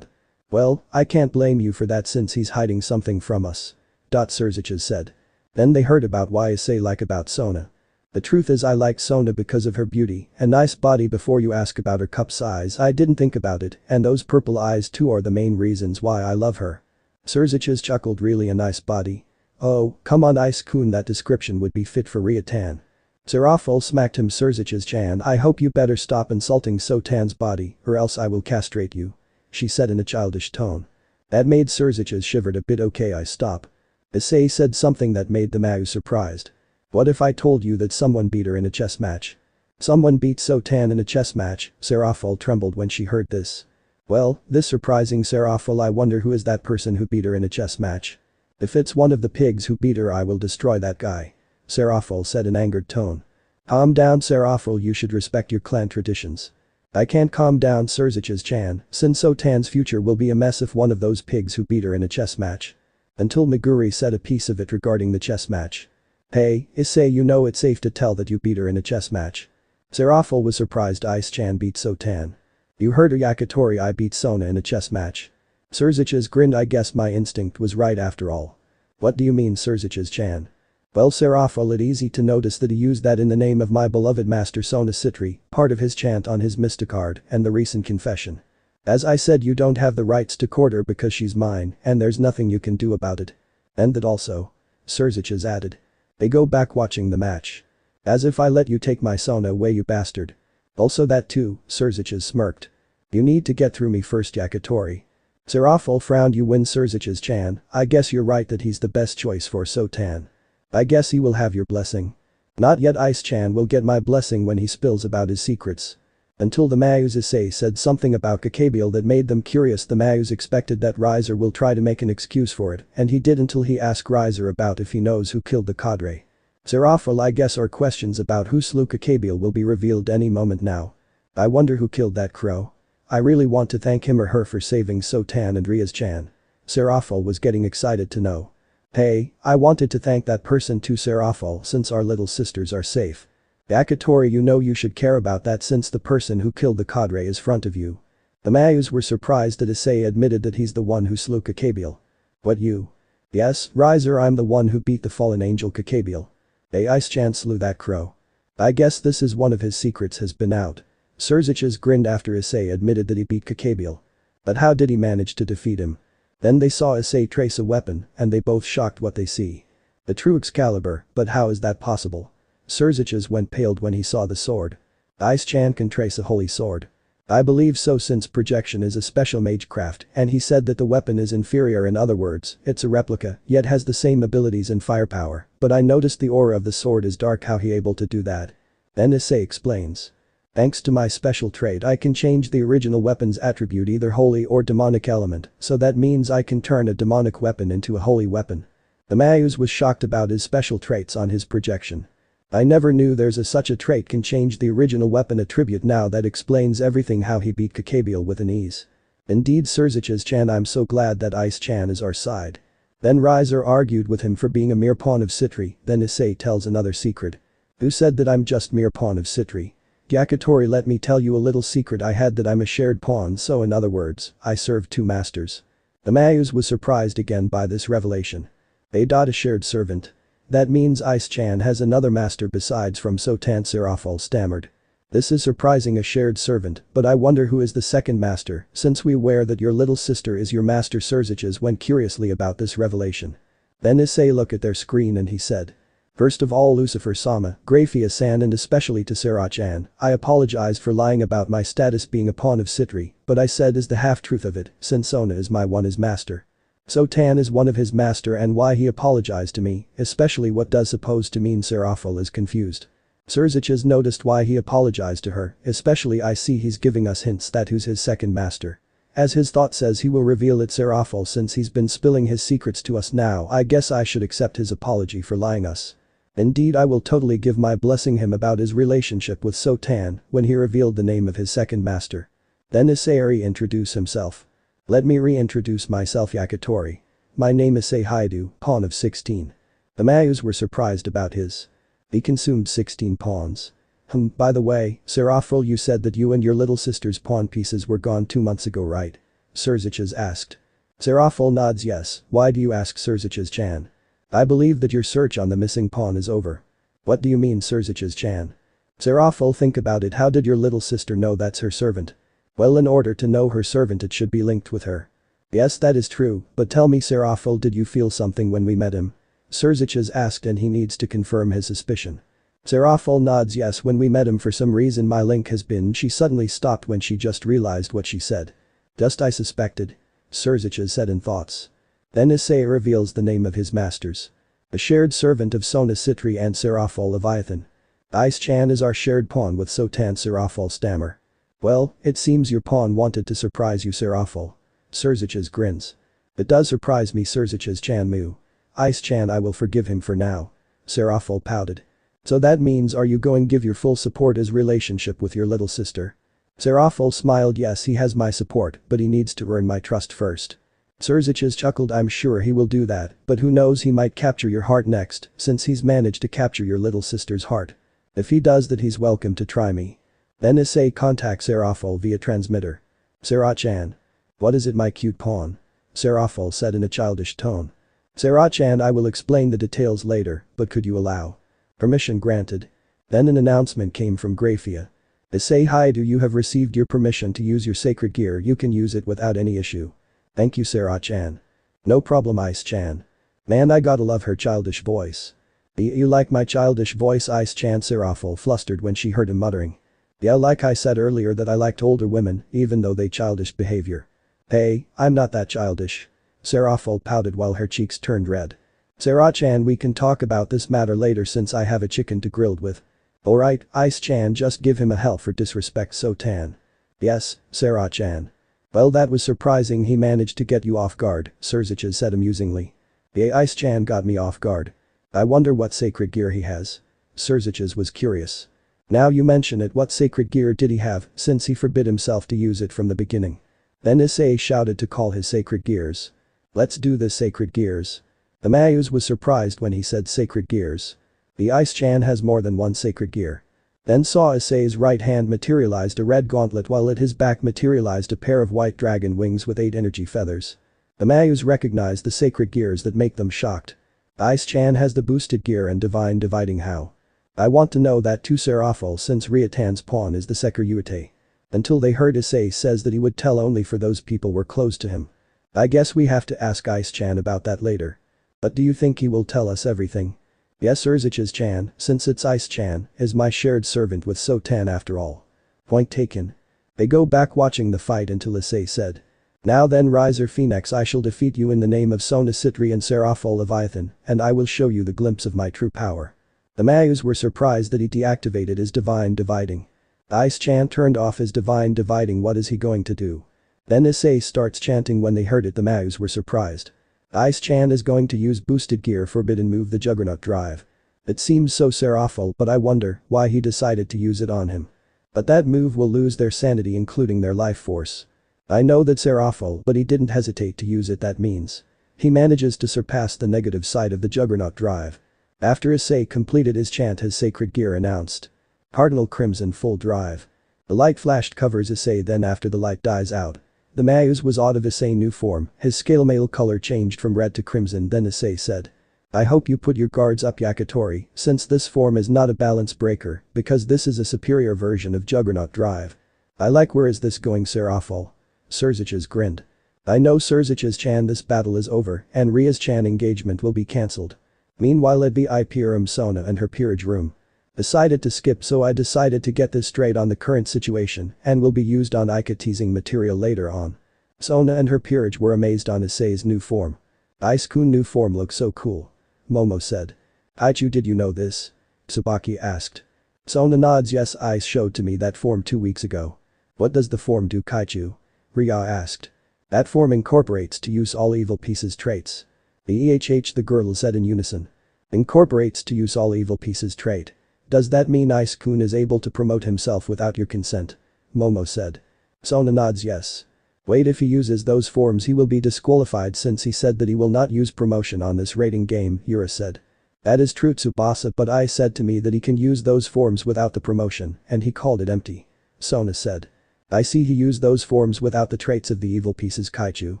Well, I can't blame you for that since he's hiding something from us. Serzicha said. Then they heard about why Issei like about Sona. The truth is I like Sona because of her beauty and nice body. Before you ask about her cup size, I didn't think about it, and those purple eyes too are the main reasons why I love her. Serzicha chuckled. Really a nice body? Oh, come on Ice-kun, that description would be fit for Riatan. Serafall smacked him. Serzicha-chan, I hope you better stop insulting Sotan's body or else I will castrate you. She said in a childish tone. That made Serzicha shivered a bit. Okay, I stop. Issei said something that made the Mayu surprised. What if I told you that someone beat her in a chess match? Someone beat Sotan in a chess match? Serafall trembled when she heard this. Well, this surprising Serafall, I wonder who is that person who beat her in a chess match. If it's one of the pigs who beat her, I will destroy that guy. Serafall said in angered tone. Calm down Serafall, you should respect your clan traditions. I can't calm down Serzicha-chan, since Sotan's future will be a mess if one of those pigs who beat her in a chess match. Until Meguri said a piece of it regarding the chess match. Hey, Issei, you know it's safe to tell that you beat her in a chess match. Serafall was surprised. Ice-chan beat Sotan. You heard her Yakitori, I beat Sona in a chess match. Serzicha's grinned. I guess my instinct was right after all. What do you mean Serzicha-chan? Well Serafall, it's easy to notice that he used that in the name of my beloved master Sona Sitri, part of his chant on his Mysticard and the recent confession. As I said, you don't have the rights to court her because she's mine and there's nothing you can do about it. And that also. Serzicha's added. They go back watching the match. As if I let you take my Sona away, you bastard. Also that too, Serzicha smirked. You need to get through me first, Yakitori. Serafall frowned. You win Serzicha-chan, I guess you're right that he's the best choice for Sotan. I guess he will have your blessing. Not yet, Ice-chan will get my blessing when he spills about his secrets. Until the Mayus. Issei said something about Kakabiel that made them curious. The Mayus expected that Riser will try to make an excuse for it, and he did until he asked Riser about if he knows who killed the cadre. Serafall, I guess our questions about who slew Kakabiel will be revealed any moment now. I wonder who killed that crow. I really want to thank him or her for saving Sotan and Riaz-chan. Serafall was getting excited to know. Hey, I wanted to thank that person too Serafall, since our little sisters are safe. Yakitori, you know you should care about that since the person who killed the cadre is front of you. The Mayus were surprised that Issei admitted that he's the one who slew Kakabiel. What, you? Yes, Riser, I'm the one who beat the fallen angel Kakabiel. Hey, Ice-chan slew that crow. I guess this is one of his secrets has been out. Serzicha grinned after Issei admitted that he beat Kakabiel. But how did he manage to defeat him? Then they saw Issei trace a weapon and they both shocked what they see. The true Excalibur, but how is that possible? Serzicha went pale when he saw the sword. Ice-chan can trace a holy sword. I believe so since projection is a special magecraft and he said that the weapon is inferior, in other words, it's a replica, yet has the same abilities and firepower, but I noticed the aura of the sword is dark. How he able to do that? Then Issei explains. Thanks to my special trait I can change the original weapon's attribute either holy or demonic element, so that means I can turn a demonic weapon into a holy weapon. The Mayus was shocked about his special traits on his projection. I never knew there's such a trait can change the original weapon attribute. Now that explains everything how he beat Kakabiel with an ease. Indeed Serzicha-chan, I'm so glad that Ice-chan is our side. Then Riser argued with him for being a mere pawn of Sitri. Then Issei tells another secret. Who said that I'm just mere pawn of Sitri? Yakitori, let me tell you a little secret I had, that I'm a shared pawn, so in other words, I serve two masters. The Mayus was surprised again by this revelation. A shared servant. That means Ice-chan has another master besides from Sotan. Serafall stammered. This is surprising, a shared servant, but I wonder who is the second master, since we aware that your little sister is your master. Serzicha went curiously about this revelation. Then Issei looked at their screen and he said. First of all, Lucifer-sama, Graphia-san, and especially to Sarah-chan, I apologize for lying about my status being a pawn of Sitri, but I said is the half-truth of it, since Sona is my one his master. So Tan is one of his master, and why he apologized to me, especially what does supposed to mean. Serafall is confused. Serzic has noticed why he apologized to her, especially I see he's giving us hints that who's his second master. As his thought says he will reveal it. Serafall, since he's been spilling his secrets to us now, I guess I should accept his apology for lying us. Indeed, I will totally give my blessing him about his relationship with Sotan when he revealed the name of his second master. Then Issei introduced himself. Let me reintroduce myself, Yakitori. My name is Issei Hyoudou, pawn of 16. The Mayus were surprised about his. He consumed 16 pawns. By the way, Serafall, you said that you and your little sister's pawn pieces were gone 2 months ago, right? Serzic asked. Serafall nods yes. Why do you ask, Serzic-chan? I believe that your search on the missing pawn is over. What do you mean, Serzic-chan? Serafall, think about it. How did your little sister know that's her servant? Well, in order to know her servant it should be linked with her. Yes, that is true, but tell me, Serafall, did you feel something when we met him? Serzic asked, and he needs to confirm his suspicion. Serafall nods yes, when we met him for some reason my link has been. She suddenly stopped when she just realized what she said. Just I suspected. Serzic said in thoughts. Then Issei reveals the name of his masters. The shared servant of Sona Sitri and Serafall, Leviathan. Ice-chan is our shared pawn with Sotan. Serafall stammer. Well, it seems your pawn wanted to surprise you, Serafall. Serzic grins. It does surprise me, Serzic-chan moo. Ice-chan, I will forgive him for now. Serafall pouted. So that means are you going to give your full support his relationship with your little sister? Serafall smiled. Yes, he has my support, but he needs to earn my trust first. Serzic chuckled. I'm sure he will do that, but who knows, he might capture your heart next, since he's managed to capture your little sister's heart. If he does that, he's welcome to try me. Then Issei contacts Serafall via transmitter. Sarah-chan. What is it, my cute pawn? Serafall said in a childish tone. Sarah-chan, I will explain the details later, but could you allow? Permission granted. Then an announcement came from Graphia. Issei Hyoudou, you have received your permission to use your sacred gear. You can use it without any issue. Thank you, Sarah-chan. No problem, Ice-chan. Man, I gotta love her childish voice. You like my childish voice, Ice-chan? Serafall flustered when she heard him muttering. Yeah, like I said earlier that I liked older women, even though they childish behavior. Hey, I'm not that childish. Serafall pouted while her cheeks turned red. Sarah-chan, we can talk about this matter later since I have a chicken to grilled with. Alright, Ice-chan, just give him a hell for disrespect, Sotan. Yes, Sarah-chan. Well, that was surprising he managed to get you off guard, Serzic said amusingly. Yeah, Ice-chan got me off guard. I wonder what sacred gear he has. Serzic was curious. Now you mention it, what sacred gear did he have, since he forbid himself to use it from the beginning? Then Issei shouted to call his sacred gears. Let's do this, sacred gears. The Mayus was surprised when he said sacred gears. The Ice-chan has more than one sacred gear. Then saw Issei's right hand materialized a red gauntlet while at his back materialized a pair of white dragon wings with 8 energy feathers. The Mayus recognized the sacred gears that make them shocked. Ice-chan has the boosted gear and divine dividing. How? I want to know that too, Serafall, since Ryatan's pawn is the Sekiryuite. Until they heard Issei says that he would tell only for those people were close to him. I guess we have to ask Ice-chan about that later. But do you think he will tell us everything? Yes, Serzic-chan, since it's Ice-chan, is my shared servant with Sotan after all. Point taken. They go back watching the fight until Issei said. Now then, Riser Phoenix, I shall defeat you in the name of Sona Sitri and Serafall Leviathan, and I will show you the glimpse of my true power. The Mayus were surprised that he deactivated his divine dividing. Ice-chan turned off his divine dividing. What is he going to do? Then Issei starts chanting. When they heard it, the Mayus were surprised. Ice-chan is going to use boosted gear forbidden move, the Juggernaut Drive. It seems so, Serafall, but I wonder why he decided to use it on him. But that move will lose their sanity, including their life force. I know that, Serafall, but he didn't hesitate to use it. That means he manages to surpass the negative side of the Juggernaut Drive. After Issei completed his chant, his sacred gear announced. Cardinal Crimson full drive. The light flashed covers Issei. Then after the light dies out, the Mayus was out of Issei new form. His scale mail color changed from red to crimson. Then Issei said. I hope you put your guards up, Yakitori, since this form is not a balance breaker, because this is a superior version of Juggernaut Drive. I like. Where is this going, Serafall? Serzic grinned. I know Serzich's-chan, this battle is over and Ria's-chan engagement will be cancelled. Meanwhile at VIP room, Sona and her peerage room decided to skip, so I decided to get this straight on the current situation and will be used on Ika teasing material later on. Sona and her peerage were amazed on Issei's new form. Ice-kun new form looks so cool. Momo said. Aichu, did you know this? Tsubaki asked. Sona nods. Yes, Ice showed to me that form 2 weeks ago. What does the form do, Kaichu? Ria asked. That form incorporates to use all evil pieces traits. The girls said in unison. Incorporates to use all evil pieces trait. Does that mean Ice-kun is able to promote himself without your consent? Momo said. Sona nods yes. Wait, if he uses those forms he will be disqualified since he said that he will not use promotion on this rating game, Yura said. That is true, Tsubasa, but I said to me that he can use those forms without the promotion and he called it empty. Sona said. I see, he used those forms without the traits of the evil pieces, Kaichu.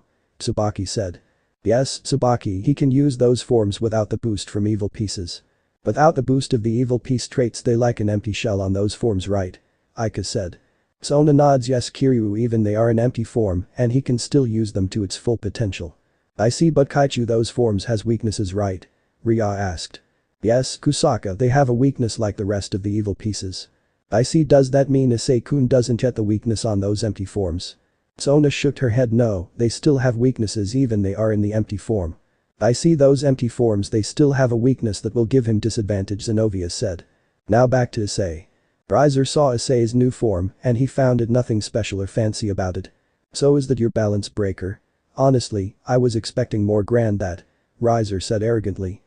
Tsubaki said. Yes, Tsubaki, he can use those forms without the boost from evil pieces. Without the boost of the evil piece traits they like an empty shell on those forms, right? Ika said. Sona nods yes, Kiryu, even they are an empty form and he can still use them to its full potential. I see, but Kaichu, those forms has weaknesses, right? Ria asked. Yes, Kusaka, they have a weakness like the rest of the evil pieces. I see, does that mean Issei-kun doesn't get the weakness on those empty forms? Sona shook her head. No, they still have weaknesses even they are in the empty form. I see, those empty forms they still have a weakness that will give him disadvantage, Zenobia said. Now back to Issei. Riser saw Issei's new form and he found it nothing special or fancy about it. So is that your balance breaker? Honestly, I was expecting more grand that. Riser said arrogantly.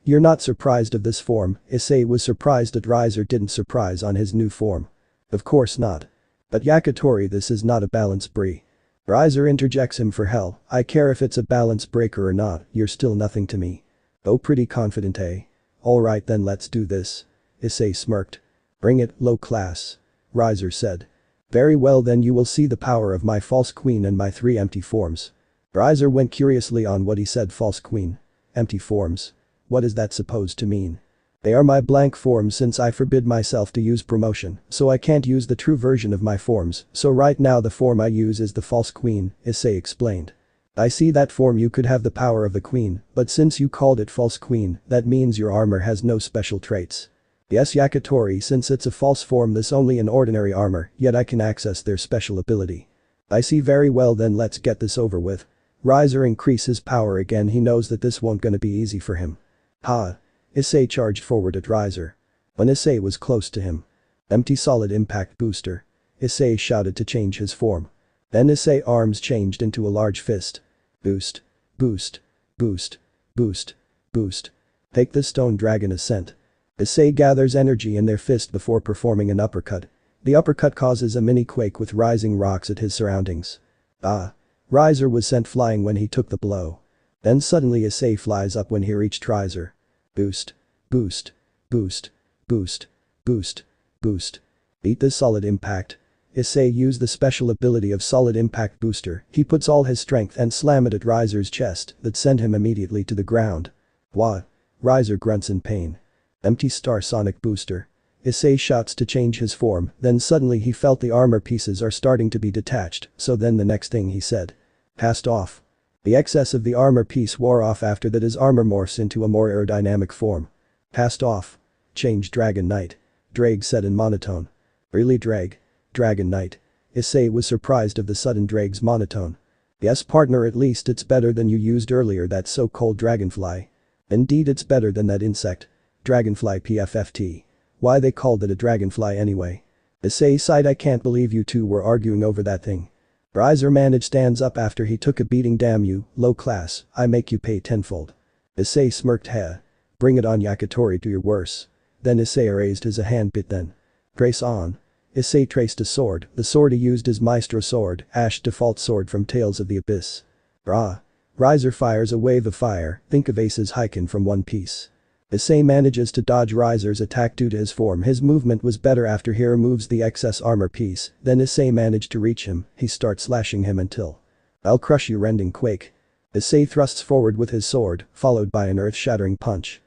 You're not surprised of this form. Issei was surprised that Riser didn't surprise on his new form. Of course not. But Yakitori, this is not a balance brie. Riser interjects him. For hell, I care if it's a balance breaker or not, you're still nothing to me. Oh, pretty confident, eh? Alright then, let's do this. Issei smirked. Bring it, low class. Riser said. Very well then, you will see the power of my false queen and my 3 empty forms. Riser went curiously on what he said. False queen. Empty forms. What is that supposed to mean? They are my blank forms since I forbid myself to use promotion, so I can't use the true version of my forms, so right now the form I use is the false queen, Issei explained. I see, that form you could have the power of the queen, but since you called it false queen, that means your armor has no special traits. Yes, Yakitori, since it's a false form this only an ordinary armor, yet I can access their special ability. I see, very well then, let's get this over with. Riser increase his power again, he knows that this won't gonna be easy for him. Ha! Issei charged forward at Riser. When Issei was close to him. Empty solid impact booster. Issei shouted to change his form. Then Issei arms changed into a large fist. Boost. Boost. Boost. Boost. Boost. Take the stone dragon ascent. Issei gathers energy in their fist before performing an uppercut. The uppercut causes a mini quake with rising rocks at his surroundings. Ah. Riser was sent flying when he took the blow. Then suddenly Issei flies up when he reached Riser. Boost. Boost. Boost. Boost. Boost. Boost. Beat this solid impact. Issei used the special ability of solid impact booster. He puts all his strength and slam it at Riser's chest that sent him immediately to the ground. Wah. Riser grunts in pain. Empty star sonic booster. Issei shouts to change his form, then suddenly he felt the armor pieces are starting to be detached, so then the next thing he said. Passed off. The excess of the armor piece wore off. After that his armor morphs into a more aerodynamic form. Passed off. Change Dragon Knight. Drake said in monotone. Really, Drake? Dragon Knight. Issei was surprised of the sudden Drake's monotone. Yes, partner, at least it's better than you used earlier, that so-called dragonfly. Indeed, it's better than that insect. Dragonfly PFFT. Why they called it a dragonfly anyway? Issei sighed. I can't believe you two were arguing over that thing. Riser managed stands up after he took a beating. Damn you, low class, I make you pay tenfold. Issei smirked. Heh. Bring it on, Yakitori, do your worse. Then Issei raised his hand bit. Then. Trace on. Issei traced a sword. The sword he used is Maestro sword, Ash default sword from Tales of the Abyss. Rah. Riser fires a wave of fire. Think of Ace's Heiken from One Piece. Issei manages to dodge Riser's attack due to his form. His movement was better after he removes the excess armor piece. Then Issei managed to reach him. He starts slashing him until. I'll crush you, rending quake. Issei thrusts forward with his sword, followed by an earth-shattering punch.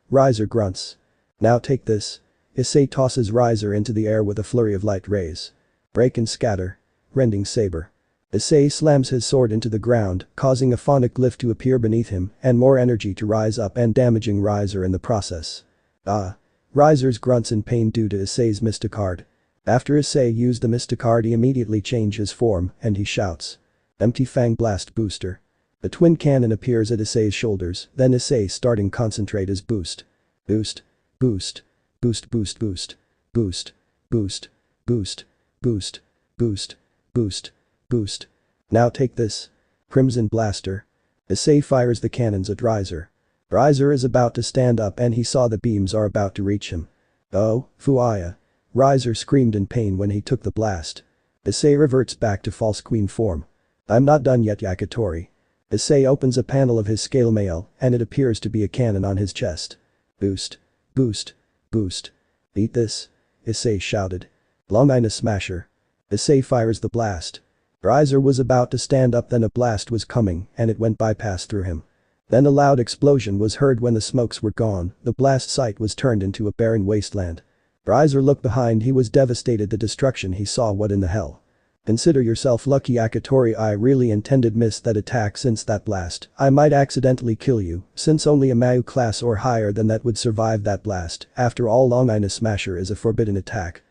Riser grunts. Now take this. Issei tosses Riser into the air with a flurry of light rays. Break and scatter. Rending saber. Issei slams his sword into the ground, causing a phonic glyph to appear beneath him and more energy to rise up and damaging Riser in the process. Ah. Riser's grunts in pain due to Issei's Mysticard. After Issei used the Mysticard he immediately changed his form and he shouts. Empty Fang Blast Booster. A twin cannon appears at Issei's shoulders, then Issei starting concentrate his boost. Boost. Boost. Boost boost boost. Boost. Boost. Boost. Boost. Boost. Boost. Boost. Now take this. Crimson Blaster. Issei fires the cannons at Riser. Riser is about to stand up and he saw the beams are about to reach him. Oh, Fuaya. Riser screamed in pain when he took the blast. Issei reverts back to false queen form. I'm not done yet, Yakitori. Issei opens a panel of his scale mail and it appears to be a cannon on his chest. Boost. Boost. Boost. Eat this. Issei shouted. Long-Ina Smasher. Issei fires the blast. Riser was about to stand up then a blast was coming and it went bypass through him. Then a loud explosion was heard when the smokes were gone, the blast site was turned into a barren wasteland. Riser looked behind, he was devastated the destruction he saw. What in the hell? Consider yourself lucky, Yakitori. I really intended miss that attack. Since that blast, I might accidentally kill you, since only a Mayu class or higher than that would survive that blast. After all, Long-Ina Smasher is a forbidden attack.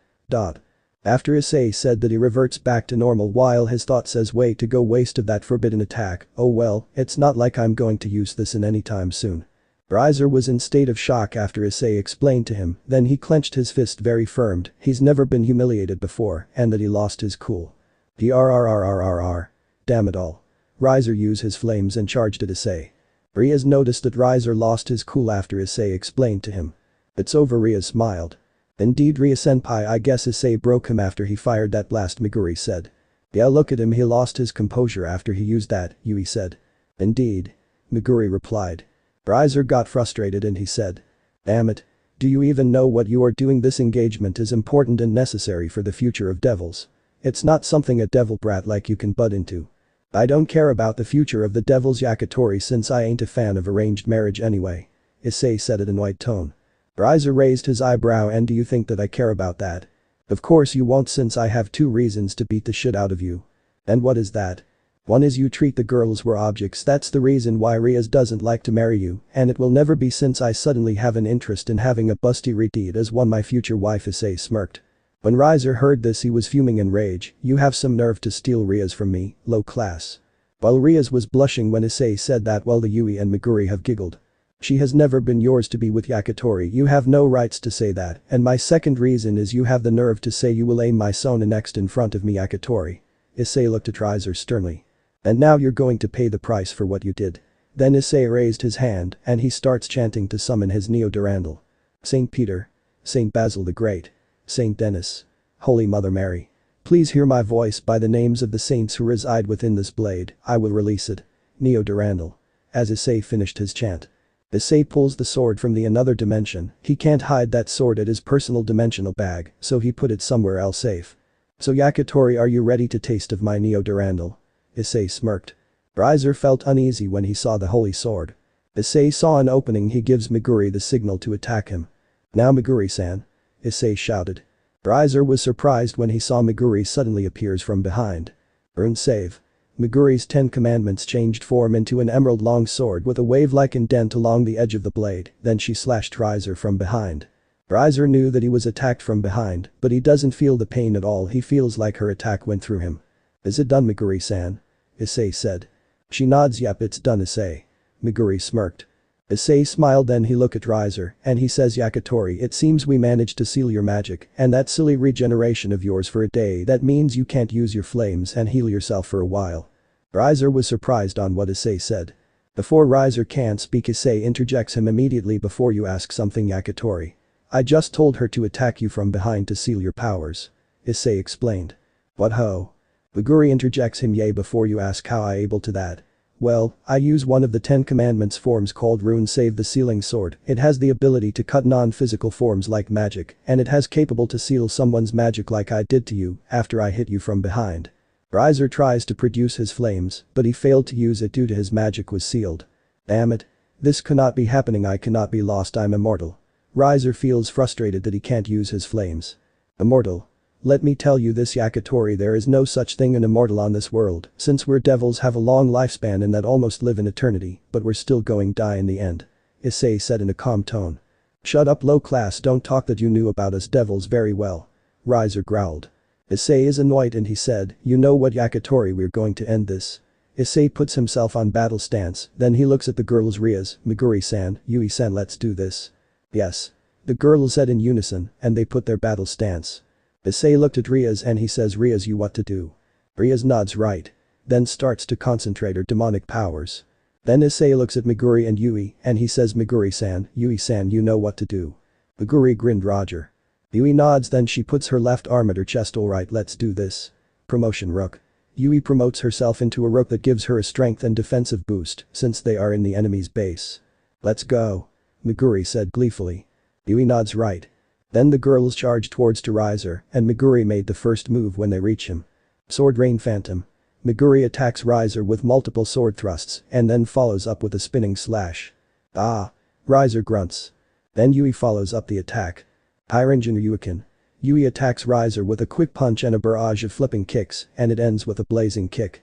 After Issei said that he reverts back to normal while his thought says way to go, waste of that forbidden attack. Oh well, it's not like I'm going to use this in any time soon. Riser was in state of shock after Issei explained to him, then he clenched his fist very firm. He's never been humiliated before and that he lost his cool. Damn it all. Riser used his flames and charged at Issei. Rias noticed that Riser lost his cool after Issei explained to him. It's over, Rias smiled. Indeed, Ria-senpai, I guess Issei broke him after he fired that blast, Meguri said. Yeah, look at him, he lost his composure after he used that, Yui said. Indeed. Meguri replied. Riser got frustrated and he said. Damn it. Do you even know what you are doing? This engagement is important and necessary for the future of devils. It's not something a devil brat like you can butt into. I don't care about the future of the devils, Yakitori, since I ain't a fan of arranged marriage anyway. Issei said it in white tone. Riser raised his eyebrow. And do you think that I care about that? Of course you won't, since I have 2 reasons to beat the shit out of you. And what is that? One is you treat the girls were objects. That's the reason why Rias doesn't like to marry you, and it will never be since I suddenly have an interest in having a busty retard as one my future wife. Issei smirked. When Riser heard this he was fuming in rage. You have some nerve to steal Rias from me, low class. While Rias was blushing when Issei said that, while the Yui and Meguri have giggled. She has never been yours to be with, Yakitori. You have no rights to say that, and my second reason is you have the nerve to say you will aim my Sona next in front of me, Yakitori. Issei looked at Riser sternly. And now you're going to pay the price for what you did. Then Issei raised his hand and he starts chanting to summon his Neo-Durandal. Saint Peter. Saint Basil the Great. Saint Denis. Holy Mother Mary. Please hear my voice by the names of the saints who reside within this blade, I will release it. Neo-Durandal. As Issei finished his chant. Issei pulls the sword from the another dimension. He can't hide that sword at his personal dimensional bag, so he put it somewhere else safe. So Yakitori, are you ready to taste of my Neo-Durandal? Issei smirked. Riser felt uneasy when he saw the holy sword. Issei saw an opening. He gives Meguri the signal to attack him. Now Meguri-san. Issei shouted. Riser was surprised when he saw Meguri suddenly appears from behind. Earn save. Meguri's 10 commandments changed form into an emerald long sword with a wave-like indent along the edge of the blade, then she slashed Riser from behind. Riser knew that he was attacked from behind, but he doesn't feel the pain at all. He feels like her attack went through him. Is it done, Meguri-san? Issei said. She nods. Yep, it's done, Issei. Meguri smirked. Issei smiled, then he looked at Riser and he says, Yakitori, it seems we managed to seal your magic and that silly regeneration of yours for a day. That means you can't use your flames and heal yourself for a while. Riser was surprised on what Issei said. Before Riser can speak, Issei interjects him immediately. Before you ask something, Yakitori. I just told her to attack you from behind to seal your powers. Issei explained. What ho? Meguri interjects him. Yay, before you ask how I able to that. Well, I use one of the 10 commandments forms called Rune Save the Sealing Sword. It has the ability to cut non-physical forms like magic, and it has capable to seal someone's magic like I did to you after I hit you from behind. Riser tries to produce his flames, but he failed to use it due to his magic was sealed. Damn it. This cannot be happening. I cannot be lost. I'm immortal. Riser feels frustrated that he can't use his flames. Immortal. Let me tell you this Yakitori, there is no such thing an immortal on this world, since we're devils have a long lifespan and that almost live in eternity, but we're still going die in the end. Issei said in a calm tone. Shut up low class, don't talk that you knew about us devils very well. Riser growled. Issei is annoyed and he said, you know what Yakitori, we're going to end this. Issei puts himself on battle stance, then he looks at the girls Rias, Meguri-san, Yui-san, let's do this. Yes. The girls said in unison, and they put their battle stance. Issei looked at Rias and he says, Rias, you what to do? Rias nods right. Then starts to concentrate her demonic powers. Then Issei looks at Meguri and Yui and he says, Meguri-san, Yui-san, you know what to do. Meguri grinned Roger. Yui nods, then she puts her left arm at her chest. Alright, let's do this. Promotion Rook. Yui promotes herself into a rook that gives her a strength and defensive boost since they are in the enemy's base. Let's go. Meguri said gleefully. Yui nods right. Then the girls charge towards to Riser and Meguri made the first move when they reach him. Sword Rain Phantom. Meguri attacks Riser with multiple sword thrusts and then follows up with a spinning slash. Ah. Riser grunts. Then Yui follows up the attack. Hyringen Ryukin. Yui attacks Riser with a quick punch and a barrage of flipping kicks and it ends with a blazing kick.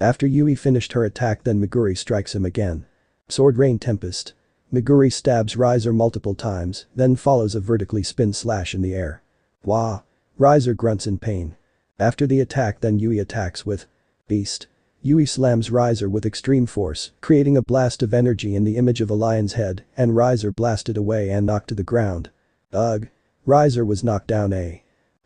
After Yui finished her attack, then Meguri strikes him again. Sword Rain Tempest. Meguri stabs Riser multiple times, then follows a vertically spin slash in the air. Wah! Riser grunts in pain. After the attack, then Yui attacks with Beast. Yui slams Riser with extreme force, creating a blast of energy in the image of a lion's head, and Riser blasted away and knocked to the ground. Ugh. Riser was knocked down.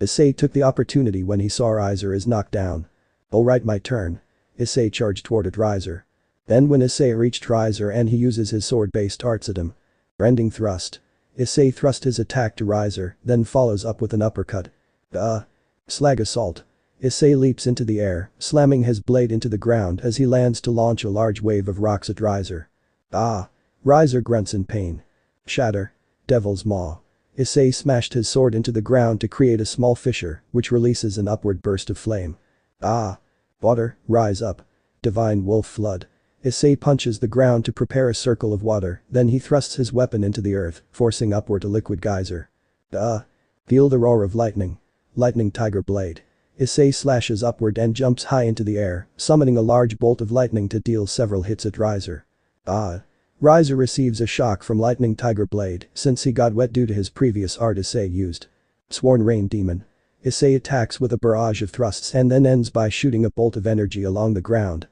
Issei took the opportunity when he saw Riser is knocked down. Alright, my turn. Issei charged toward at Riser. Then when Issei reached Riser and he uses his sword-based arts at him. Rending thrust. Issei thrust his attack to Riser, then follows up with an uppercut. Slag assault. Issei leaps into the air, slamming his blade into the ground as he lands to launch a large wave of rocks at Riser. Riser grunts in pain. Shatter. Devil's Maw. Issei smashed his sword into the ground to create a small fissure, which releases an upward burst of flame. Water, rise up. Divine Wolf Flood. Issei punches the ground to prepare a circle of water, then he thrusts his weapon into the earth, forcing upward a liquid geyser. Feel the roar of lightning. Lightning Tiger Blade. Issei slashes upward and jumps high into the air, summoning a large bolt of lightning to deal several hits at Riser. Riser receives a shock from Lightning Tiger Blade since he got wet due to his previous art Issei used. Sworn Rain Demon. Issei attacks with a barrage of thrusts and then ends by shooting a bolt of energy along the ground.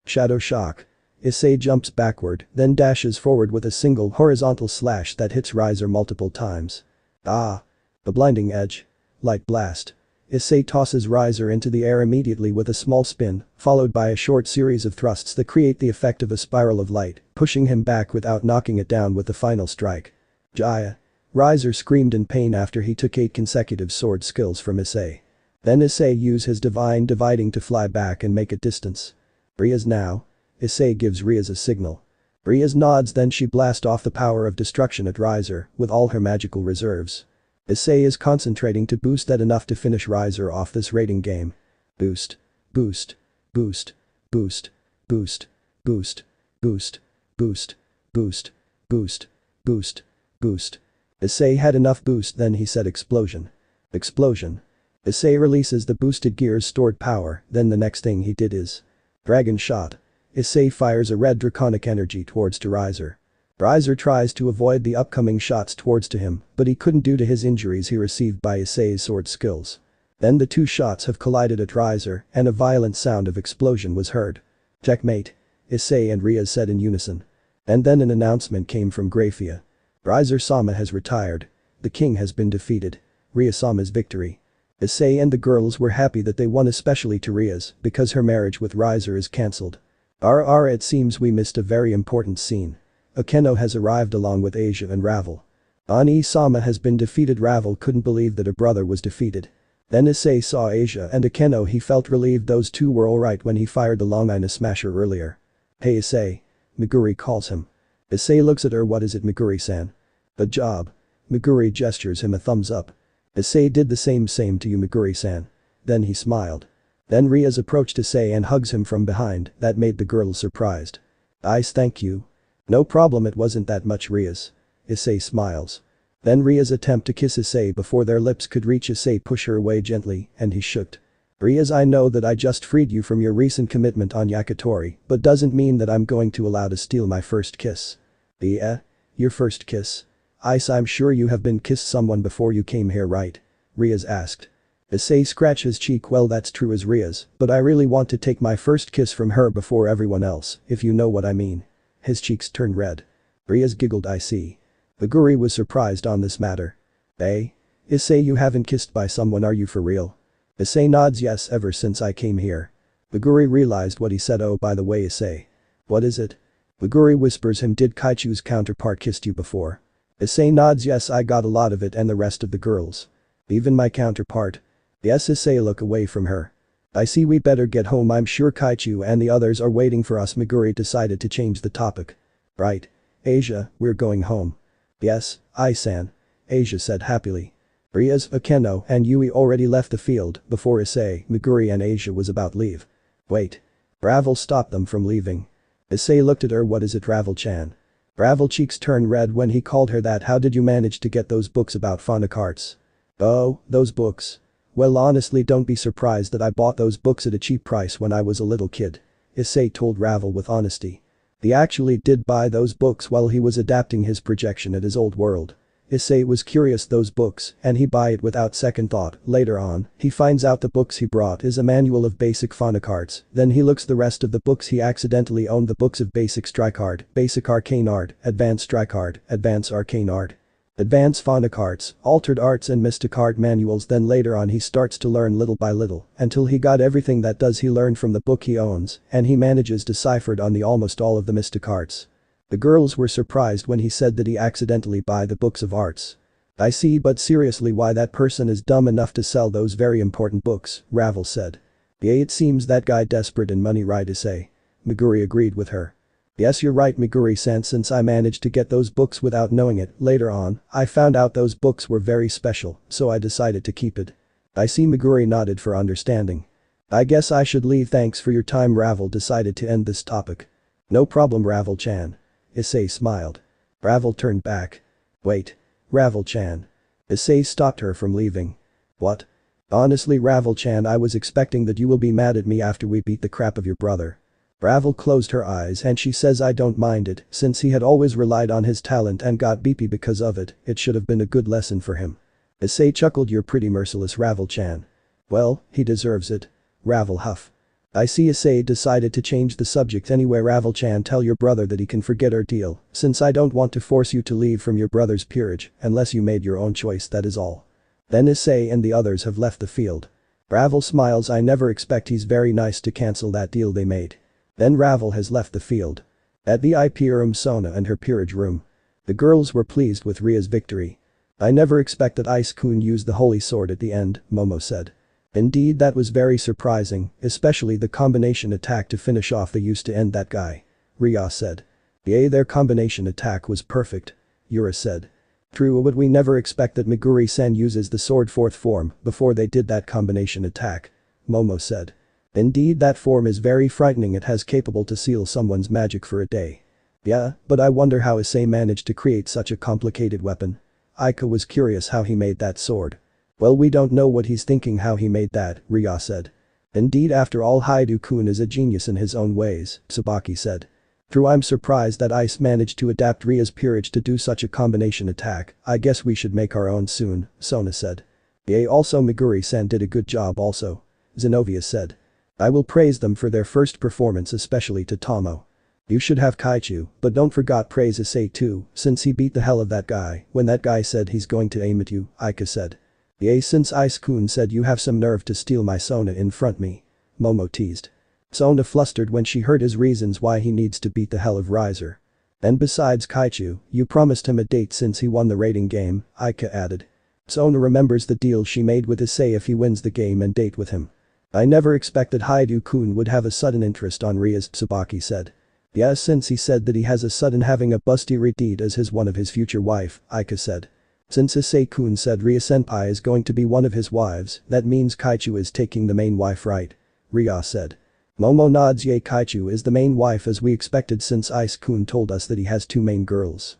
Shadow Shock. Issei jumps backward, then dashes forward with a single horizontal slash that hits Riser multiple times. The Blinding Edge. Light Blast. Issei tosses Riser into the air immediately with a small spin, followed by a short series of thrusts that create the effect of a spiral of light, pushing him back without knocking it down with the final strike. Jaya. Riser screamed in pain after he took 8 consecutive sword skills from Issei. Then Issei used his divine dividing to fly back and make a distance. Rias now. Issei gives Rias a signal. Rias nods, then she blasts off the power of destruction at Riser with all her magical reserves. Issei is concentrating to boost that enough to finish Riser off this rating game. Boost. Boost. Boost. Boost. Boost. Boost. Boost. Boost. Boost. Boost. Boost. Boost. Issei had enough boost, then he said explosion. Explosion. Issei releases the boosted gear's stored power, then the next thing he did is Dragon Shot. Issei fires a red draconic energy towards to Riser. Riser tries to avoid the upcoming shots towards to him, but he couldn't due to his injuries he received by Issei's sword skills. Then the two shots have collided at Riser and a violent sound of explosion was heard. Checkmate. Issei and Rias said in unison. And then an announcement came from Grafia. Riser-sama has retired. The king has been defeated. Rias-sama's victory. Issei and the girls were happy that they won, especially to Rias because her marriage with Riser is cancelled. It seems we missed a very important scene. Akeno has arrived along with Asia and Ravel. Ani-sama has been defeated. Ravel couldn't believe that her brother was defeated. Then Issei saw Asia and Akeno. He felt relieved those two were alright when he fired the Long-Ina Smasher earlier. Hey Issei. Meguri calls him. Issei looks at her. What is it, Meguri-san? Good job. Meguri gestures him a thumbs up. Issei did the same to you, Meguri-san. Then he smiled. Then Rias approached Issei and hugs him from behind. That made the girls surprised. Thank you. No problem, it wasn't that much, Rias. Issei smiles. Then Ria's attempt to kiss Issei before their lips could reach Issei pushed her away gently, and he shook. Ria's, I know that I just freed you from your recent commitment on Yakitori, but doesn't mean that I'm going to allow to steal my first kiss. Your first kiss? Ice, I'm sure you have been kissed someone before you came here, right? Ria's asked. Issei scratched his cheek. Well, that's true as Ria's, but I really want to take my first kiss from her before everyone else, if you know what I mean. His cheeks turned red. Ria's giggled. I see. Meguri was surprised on this matter. Issei, you haven't kissed by someone, are you for real? Issei nods. Yes, ever since I came here. Meguri realized what he said. Oh, by the way, Issei. What is it? Meguri whispers him. Did Kaichu's counterpart kissed you before? Issei nods. Yes, I got a lot of it, and the rest of the girls. Even my counterpart? Yes. Issei look away from her. I see, we better get home. I'm sure Kaichu and the others are waiting for us. Meguri decided to change the topic. Right. Asia, we're going home. Yes, Ai-san. Asia said happily. Ria's, Akeno and Yui already left the field before Issei, Meguri and Asia was about to leave. Wait. Ravel stopped them from leaving. Issei looked at her. What is it, Ravel-chan? Ravel cheeks turned red when he called her that. How did you manage to get those books about phonic arts? Oh, those books. Well, honestly, don't be surprised that I bought those books at a cheap price when I was a little kid. Issei told Ravel with honesty. He actually did buy those books while he was adapting his projection at his old world. Issei was curious those books, and he buy it without second thought. Later on, he finds out the books he brought is a manual of basic phonic arts, then he looks the rest of the books he accidentally owned, the books of basic strike art, basic arcane art, advanced strike art, advanced arcane art, advanced phonic arts, altered arts and mystic art manuals. Then later on he starts to learn little by little, until he got everything that does he learned from the book he owns, and he manages deciphered on the almost all of the mystic arts. The girls were surprised when he said that he accidentally buy the books of arts. I see, but seriously, why that person is dumb enough to sell those very important books, Ravel said. Yeah, it seems that guy desperate in money, right, Issei? Meguri agreed with her. Yes, you're right, Meguri-san, since I managed to get those books without knowing it. Later on, I found out those books were very special, so I decided to keep it. I see. Meguri nodded for understanding. I guess I should leave. Thanks for your time. Ravel decided to end this topic. No problem, Ravel-chan. Issei smiled. Ravel turned back. Wait. Ravel-chan. Issei stopped her from leaving. What? Honestly, Ravel-chan, I was expecting that you will be mad at me after we beat the crap of your brother. Ravel closed her eyes and she says I don't mind it, since he had always relied on his talent and got beepy because of it, it should have been a good lesson for him. Issei chuckled. You're pretty merciless, Ravel-chan. Well, he deserves it. Ravel huffed. I see. Issei decided to change the subject anyway. Ravel-chan, tell your brother that he can forget our deal, since I don't want to force you to leave from your brother's peerage, unless you made your own choice, that is all. Then Issei and the others have left the field. Ravel smiles. I never expect. He's very nice to cancel that deal they made. Then Ravel has left the field. At the IP room, Sona and her peerage room. The girls were pleased with Ria's victory. I never expected Ice-kun used the holy sword at the end, Momo said. Indeed, that was very surprising, especially the combination attack to finish off the use to end that guy. Ria said. Yeah, their combination attack was perfect. Yura said. True, but we never expect that Meguri-san uses the sword fourth form before they did that combination attack. Momo said. Indeed, that form is very frightening. It has capable to seal someone's magic for a day. Yeah, but I wonder how Issei managed to create such a complicated weapon. Aika was curious how he made that sword. Well, we don't know what he's thinking how he made that, Ria said. Indeed, after all, Hyoudou-kun is a genius in his own ways, Tsubaki said. True, I'm surprised that Ice managed to adapt Ria's peerage to do such a combination attack. I guess we should make our own soon, Sona said. Yeah, also Meguri-san did a good job also. Zenobia said. I will praise them for their first performance, especially to Tomo. You should have Kaichu, but don't forget praise Issei too, since he beat the hell of that guy when that guy said he's going to aim at you, Aika said. Yay, since Ice-kun said you have some nerve to steal my Sona in front me. Momo teased. Sona flustered when she heard his reasons why he needs to beat the hell of Riser. And besides Kaichu, you promised him a date since he won the rating game, Aika added. Sona remembers the deal she made with Issei if he wins the game and date with him. I never expected Hyoudou-kun would have a sudden interest on Ria's, Tsubaki said. Yeah, since he said that he has a sudden having a busty Redid as his one of his future wife, Aika said. Since Issei-kun said Ria-senpai is going to be one of his wives, that means Kaichu is taking the main wife, right? Ria said. Momo nods. Yay, Kaichu is the main wife as we expected since Ice-kun told us that he has two main girls.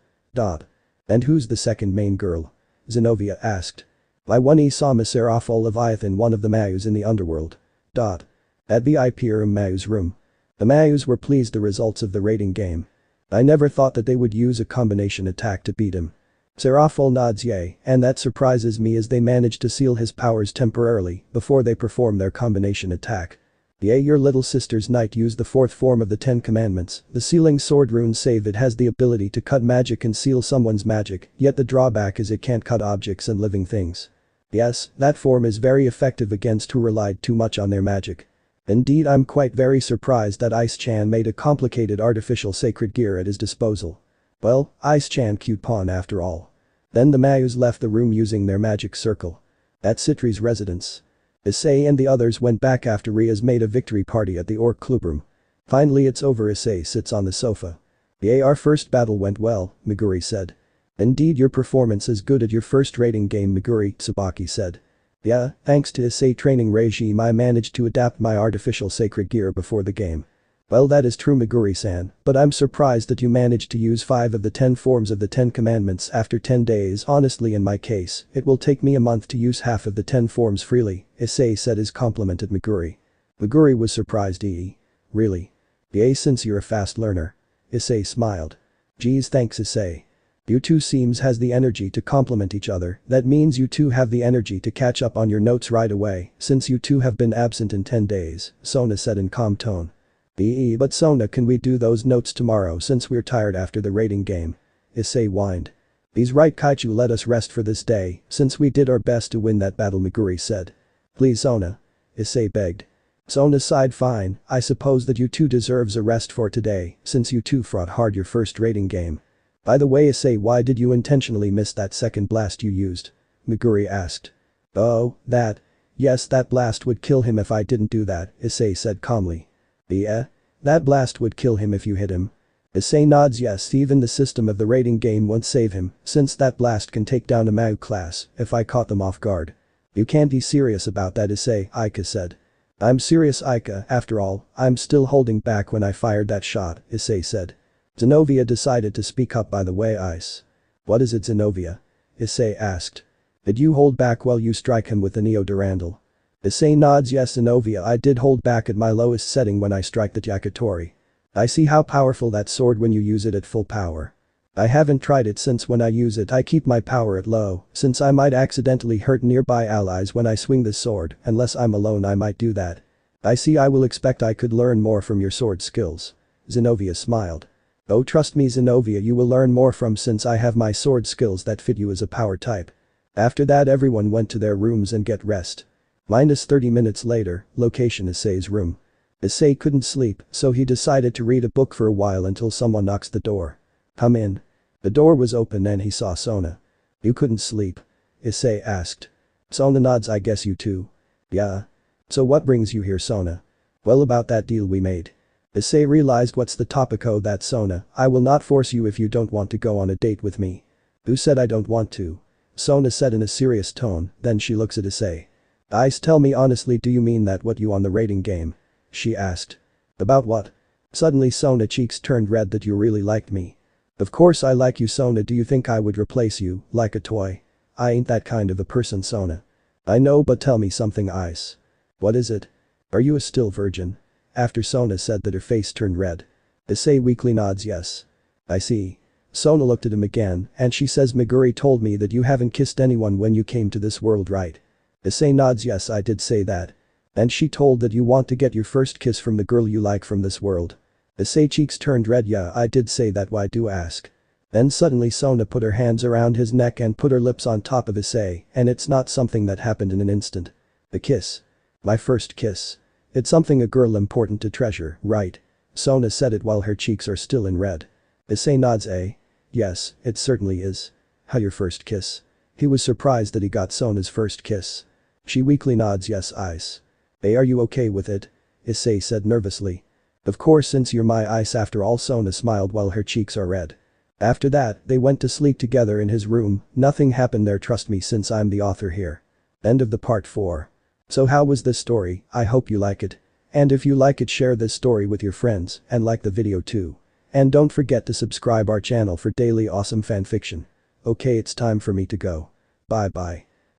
And who's the second main girl? Zenobia asked. I one Sona Serafall Leviathan, one of the Mayus in the underworld. At VIP room Mayu's room. The Mayus were pleased the results of the raiding game. I never thought that they would use a combination attack to beat him. Serafall nods yay, and that surprises me as they managed to seal his powers temporarily before they perform their combination attack. Yay, your little sister's knight used the fourth form of the 10 commandments, the sealing sword rune save. It has the ability to cut magic and seal someone's magic, yet the drawback is it can't cut objects and living things. Yes, that form is very effective against who relied too much on their magic. Indeed, I'm quite very surprised that Ice-chan made a complicated artificial sacred gear at his disposal. Well, Ice-chan cute pawn after all. Then the Mayus left the room using their magic circle. At Sitri's residence. Isay and the others went back after Ria's made a victory party at the Orc Clubroom. Finally it's over. Isay sits on the sofa. Yay, our first battle went well, Meguri said. Indeed, your performance is good at your first raiding game, Meguri, Tsubaki said. Yeah, thanks to Issei training regime I managed to adapt my artificial sacred gear before the game. Well, that is true, Meguri-san, but I'm surprised that you managed to use 5 of the 10 forms of the 10 commandments after 10 days. Honestly, in my case, it will take me a month to use half of the 10 forms freely, Issei said as complimented Meguri. Meguri was surprised. Really? Yay, since you're a fast learner. Issei smiled. Geez, thanks Issei. You two seems has the energy to complement each other. That means you two have the energy to catch up on your notes right away, since you two have been absent in 10 days, Sona said in calm tone. But Sona, can we do those notes tomorrow since we're tired after the raiding game? Issei whined. He's right, Kaichu, let us rest for this day, since we did our best to win that battle, Meguri said. Please Sona. Issei begged. Sona sighed. Fine, I suppose that you two deserves a rest for today, since you two fought hard your first raiding game. By the way, Issei, why did you intentionally miss that second blast you used? Meguri asked. Oh, that. Yes, that blast would kill him if I didn't do that, Issei said calmly. That blast would kill him if you hit him. Issei nods. Yes, even the system of the raiding game won't save him, since that blast can take down a Mayu class if I caught them off guard. You can't be serious about that, Issei, Aika said. I'm serious, Aika, after all, I'm still holding back when I fired that shot, Issei said. Zenobia decided to speak up. By the way, Ice. What is it, Zenobia? Issei asked. Did you hold back while you strike him with the Neo Durandal? Issei nods. Yes, Zenobia, I did hold back at my lowest setting when I strike the Yakitori. I see how powerful that sword when you use it at full power. I haven't tried it since when I use it I keep my power at low, since I might accidentally hurt nearby allies when I swing this sword, unless I'm alone I might do that. I see, I will expect I could learn more from your sword skills. Zenobia smiled. Oh, trust me Zenobia, you will learn more from, since I have my sword skills that fit you as a power type. After that everyone went to their rooms and get rest. Minus 30 minutes later, location Issei's room. Issei couldn't sleep, so he decided to read a book for a while until someone knocks the door. Come in. The door was open and he saw Sona. You couldn't sleep? Issei asked. Sona nods. I guess you too. Yeah. So what brings you here, Sona? Well, about that deal we made. Issei realized what's the topic. Oh, that Sona, I will not force you if you don't want to go on a date with me. Who said I don't want to? Sona said in a serious tone, then she looks at Issei. Ice, tell me honestly, do you mean that what you on the raiding game? She asked. About what? Suddenly Sona cheeks turned red. That you really liked me. Of course I like you, Sona. Do you think I would replace you, like a toy? I ain't that kind of a person, Sona. I know, but tell me something, Ice. What is it? Are you a still virgin? After Sona said that her face turned red. Issei weakly nods. Yes. I see. Sona looked at him again and she says, Meguri told me that you haven't kissed anyone when you came to this world, right? Issei nods. Yes, I did say that. And she told that you want to get your first kiss from the girl you like from this world. Issei cheeks turned red. Yeah, I did say that. Why do ask? Then suddenly Sona put her hands around his neck and put her lips on top of Issei, and it's not something that happened in an instant. The kiss. My first kiss. It's something a girl important to treasure, right? Sona said it while her cheeks are still in red. Issei nods. Yes, it certainly is. How, your first kiss? He was surprised that he got Sona's first kiss. She weakly nods. Yes, Ice. Are you okay with it? Issei said nervously. Of course, since you're my Ice after all. Sona smiled while her cheeks are red. After that, they went to sleep together in his room. Nothing happened there, trust me, since I'm the author here. End of the part 4. So how was this story? I hope you like it. And if you like it, share this story with your friends and like the video too. And don't forget to subscribe our channel for daily awesome fanfiction. Okay, it's time for me to go. Bye bye.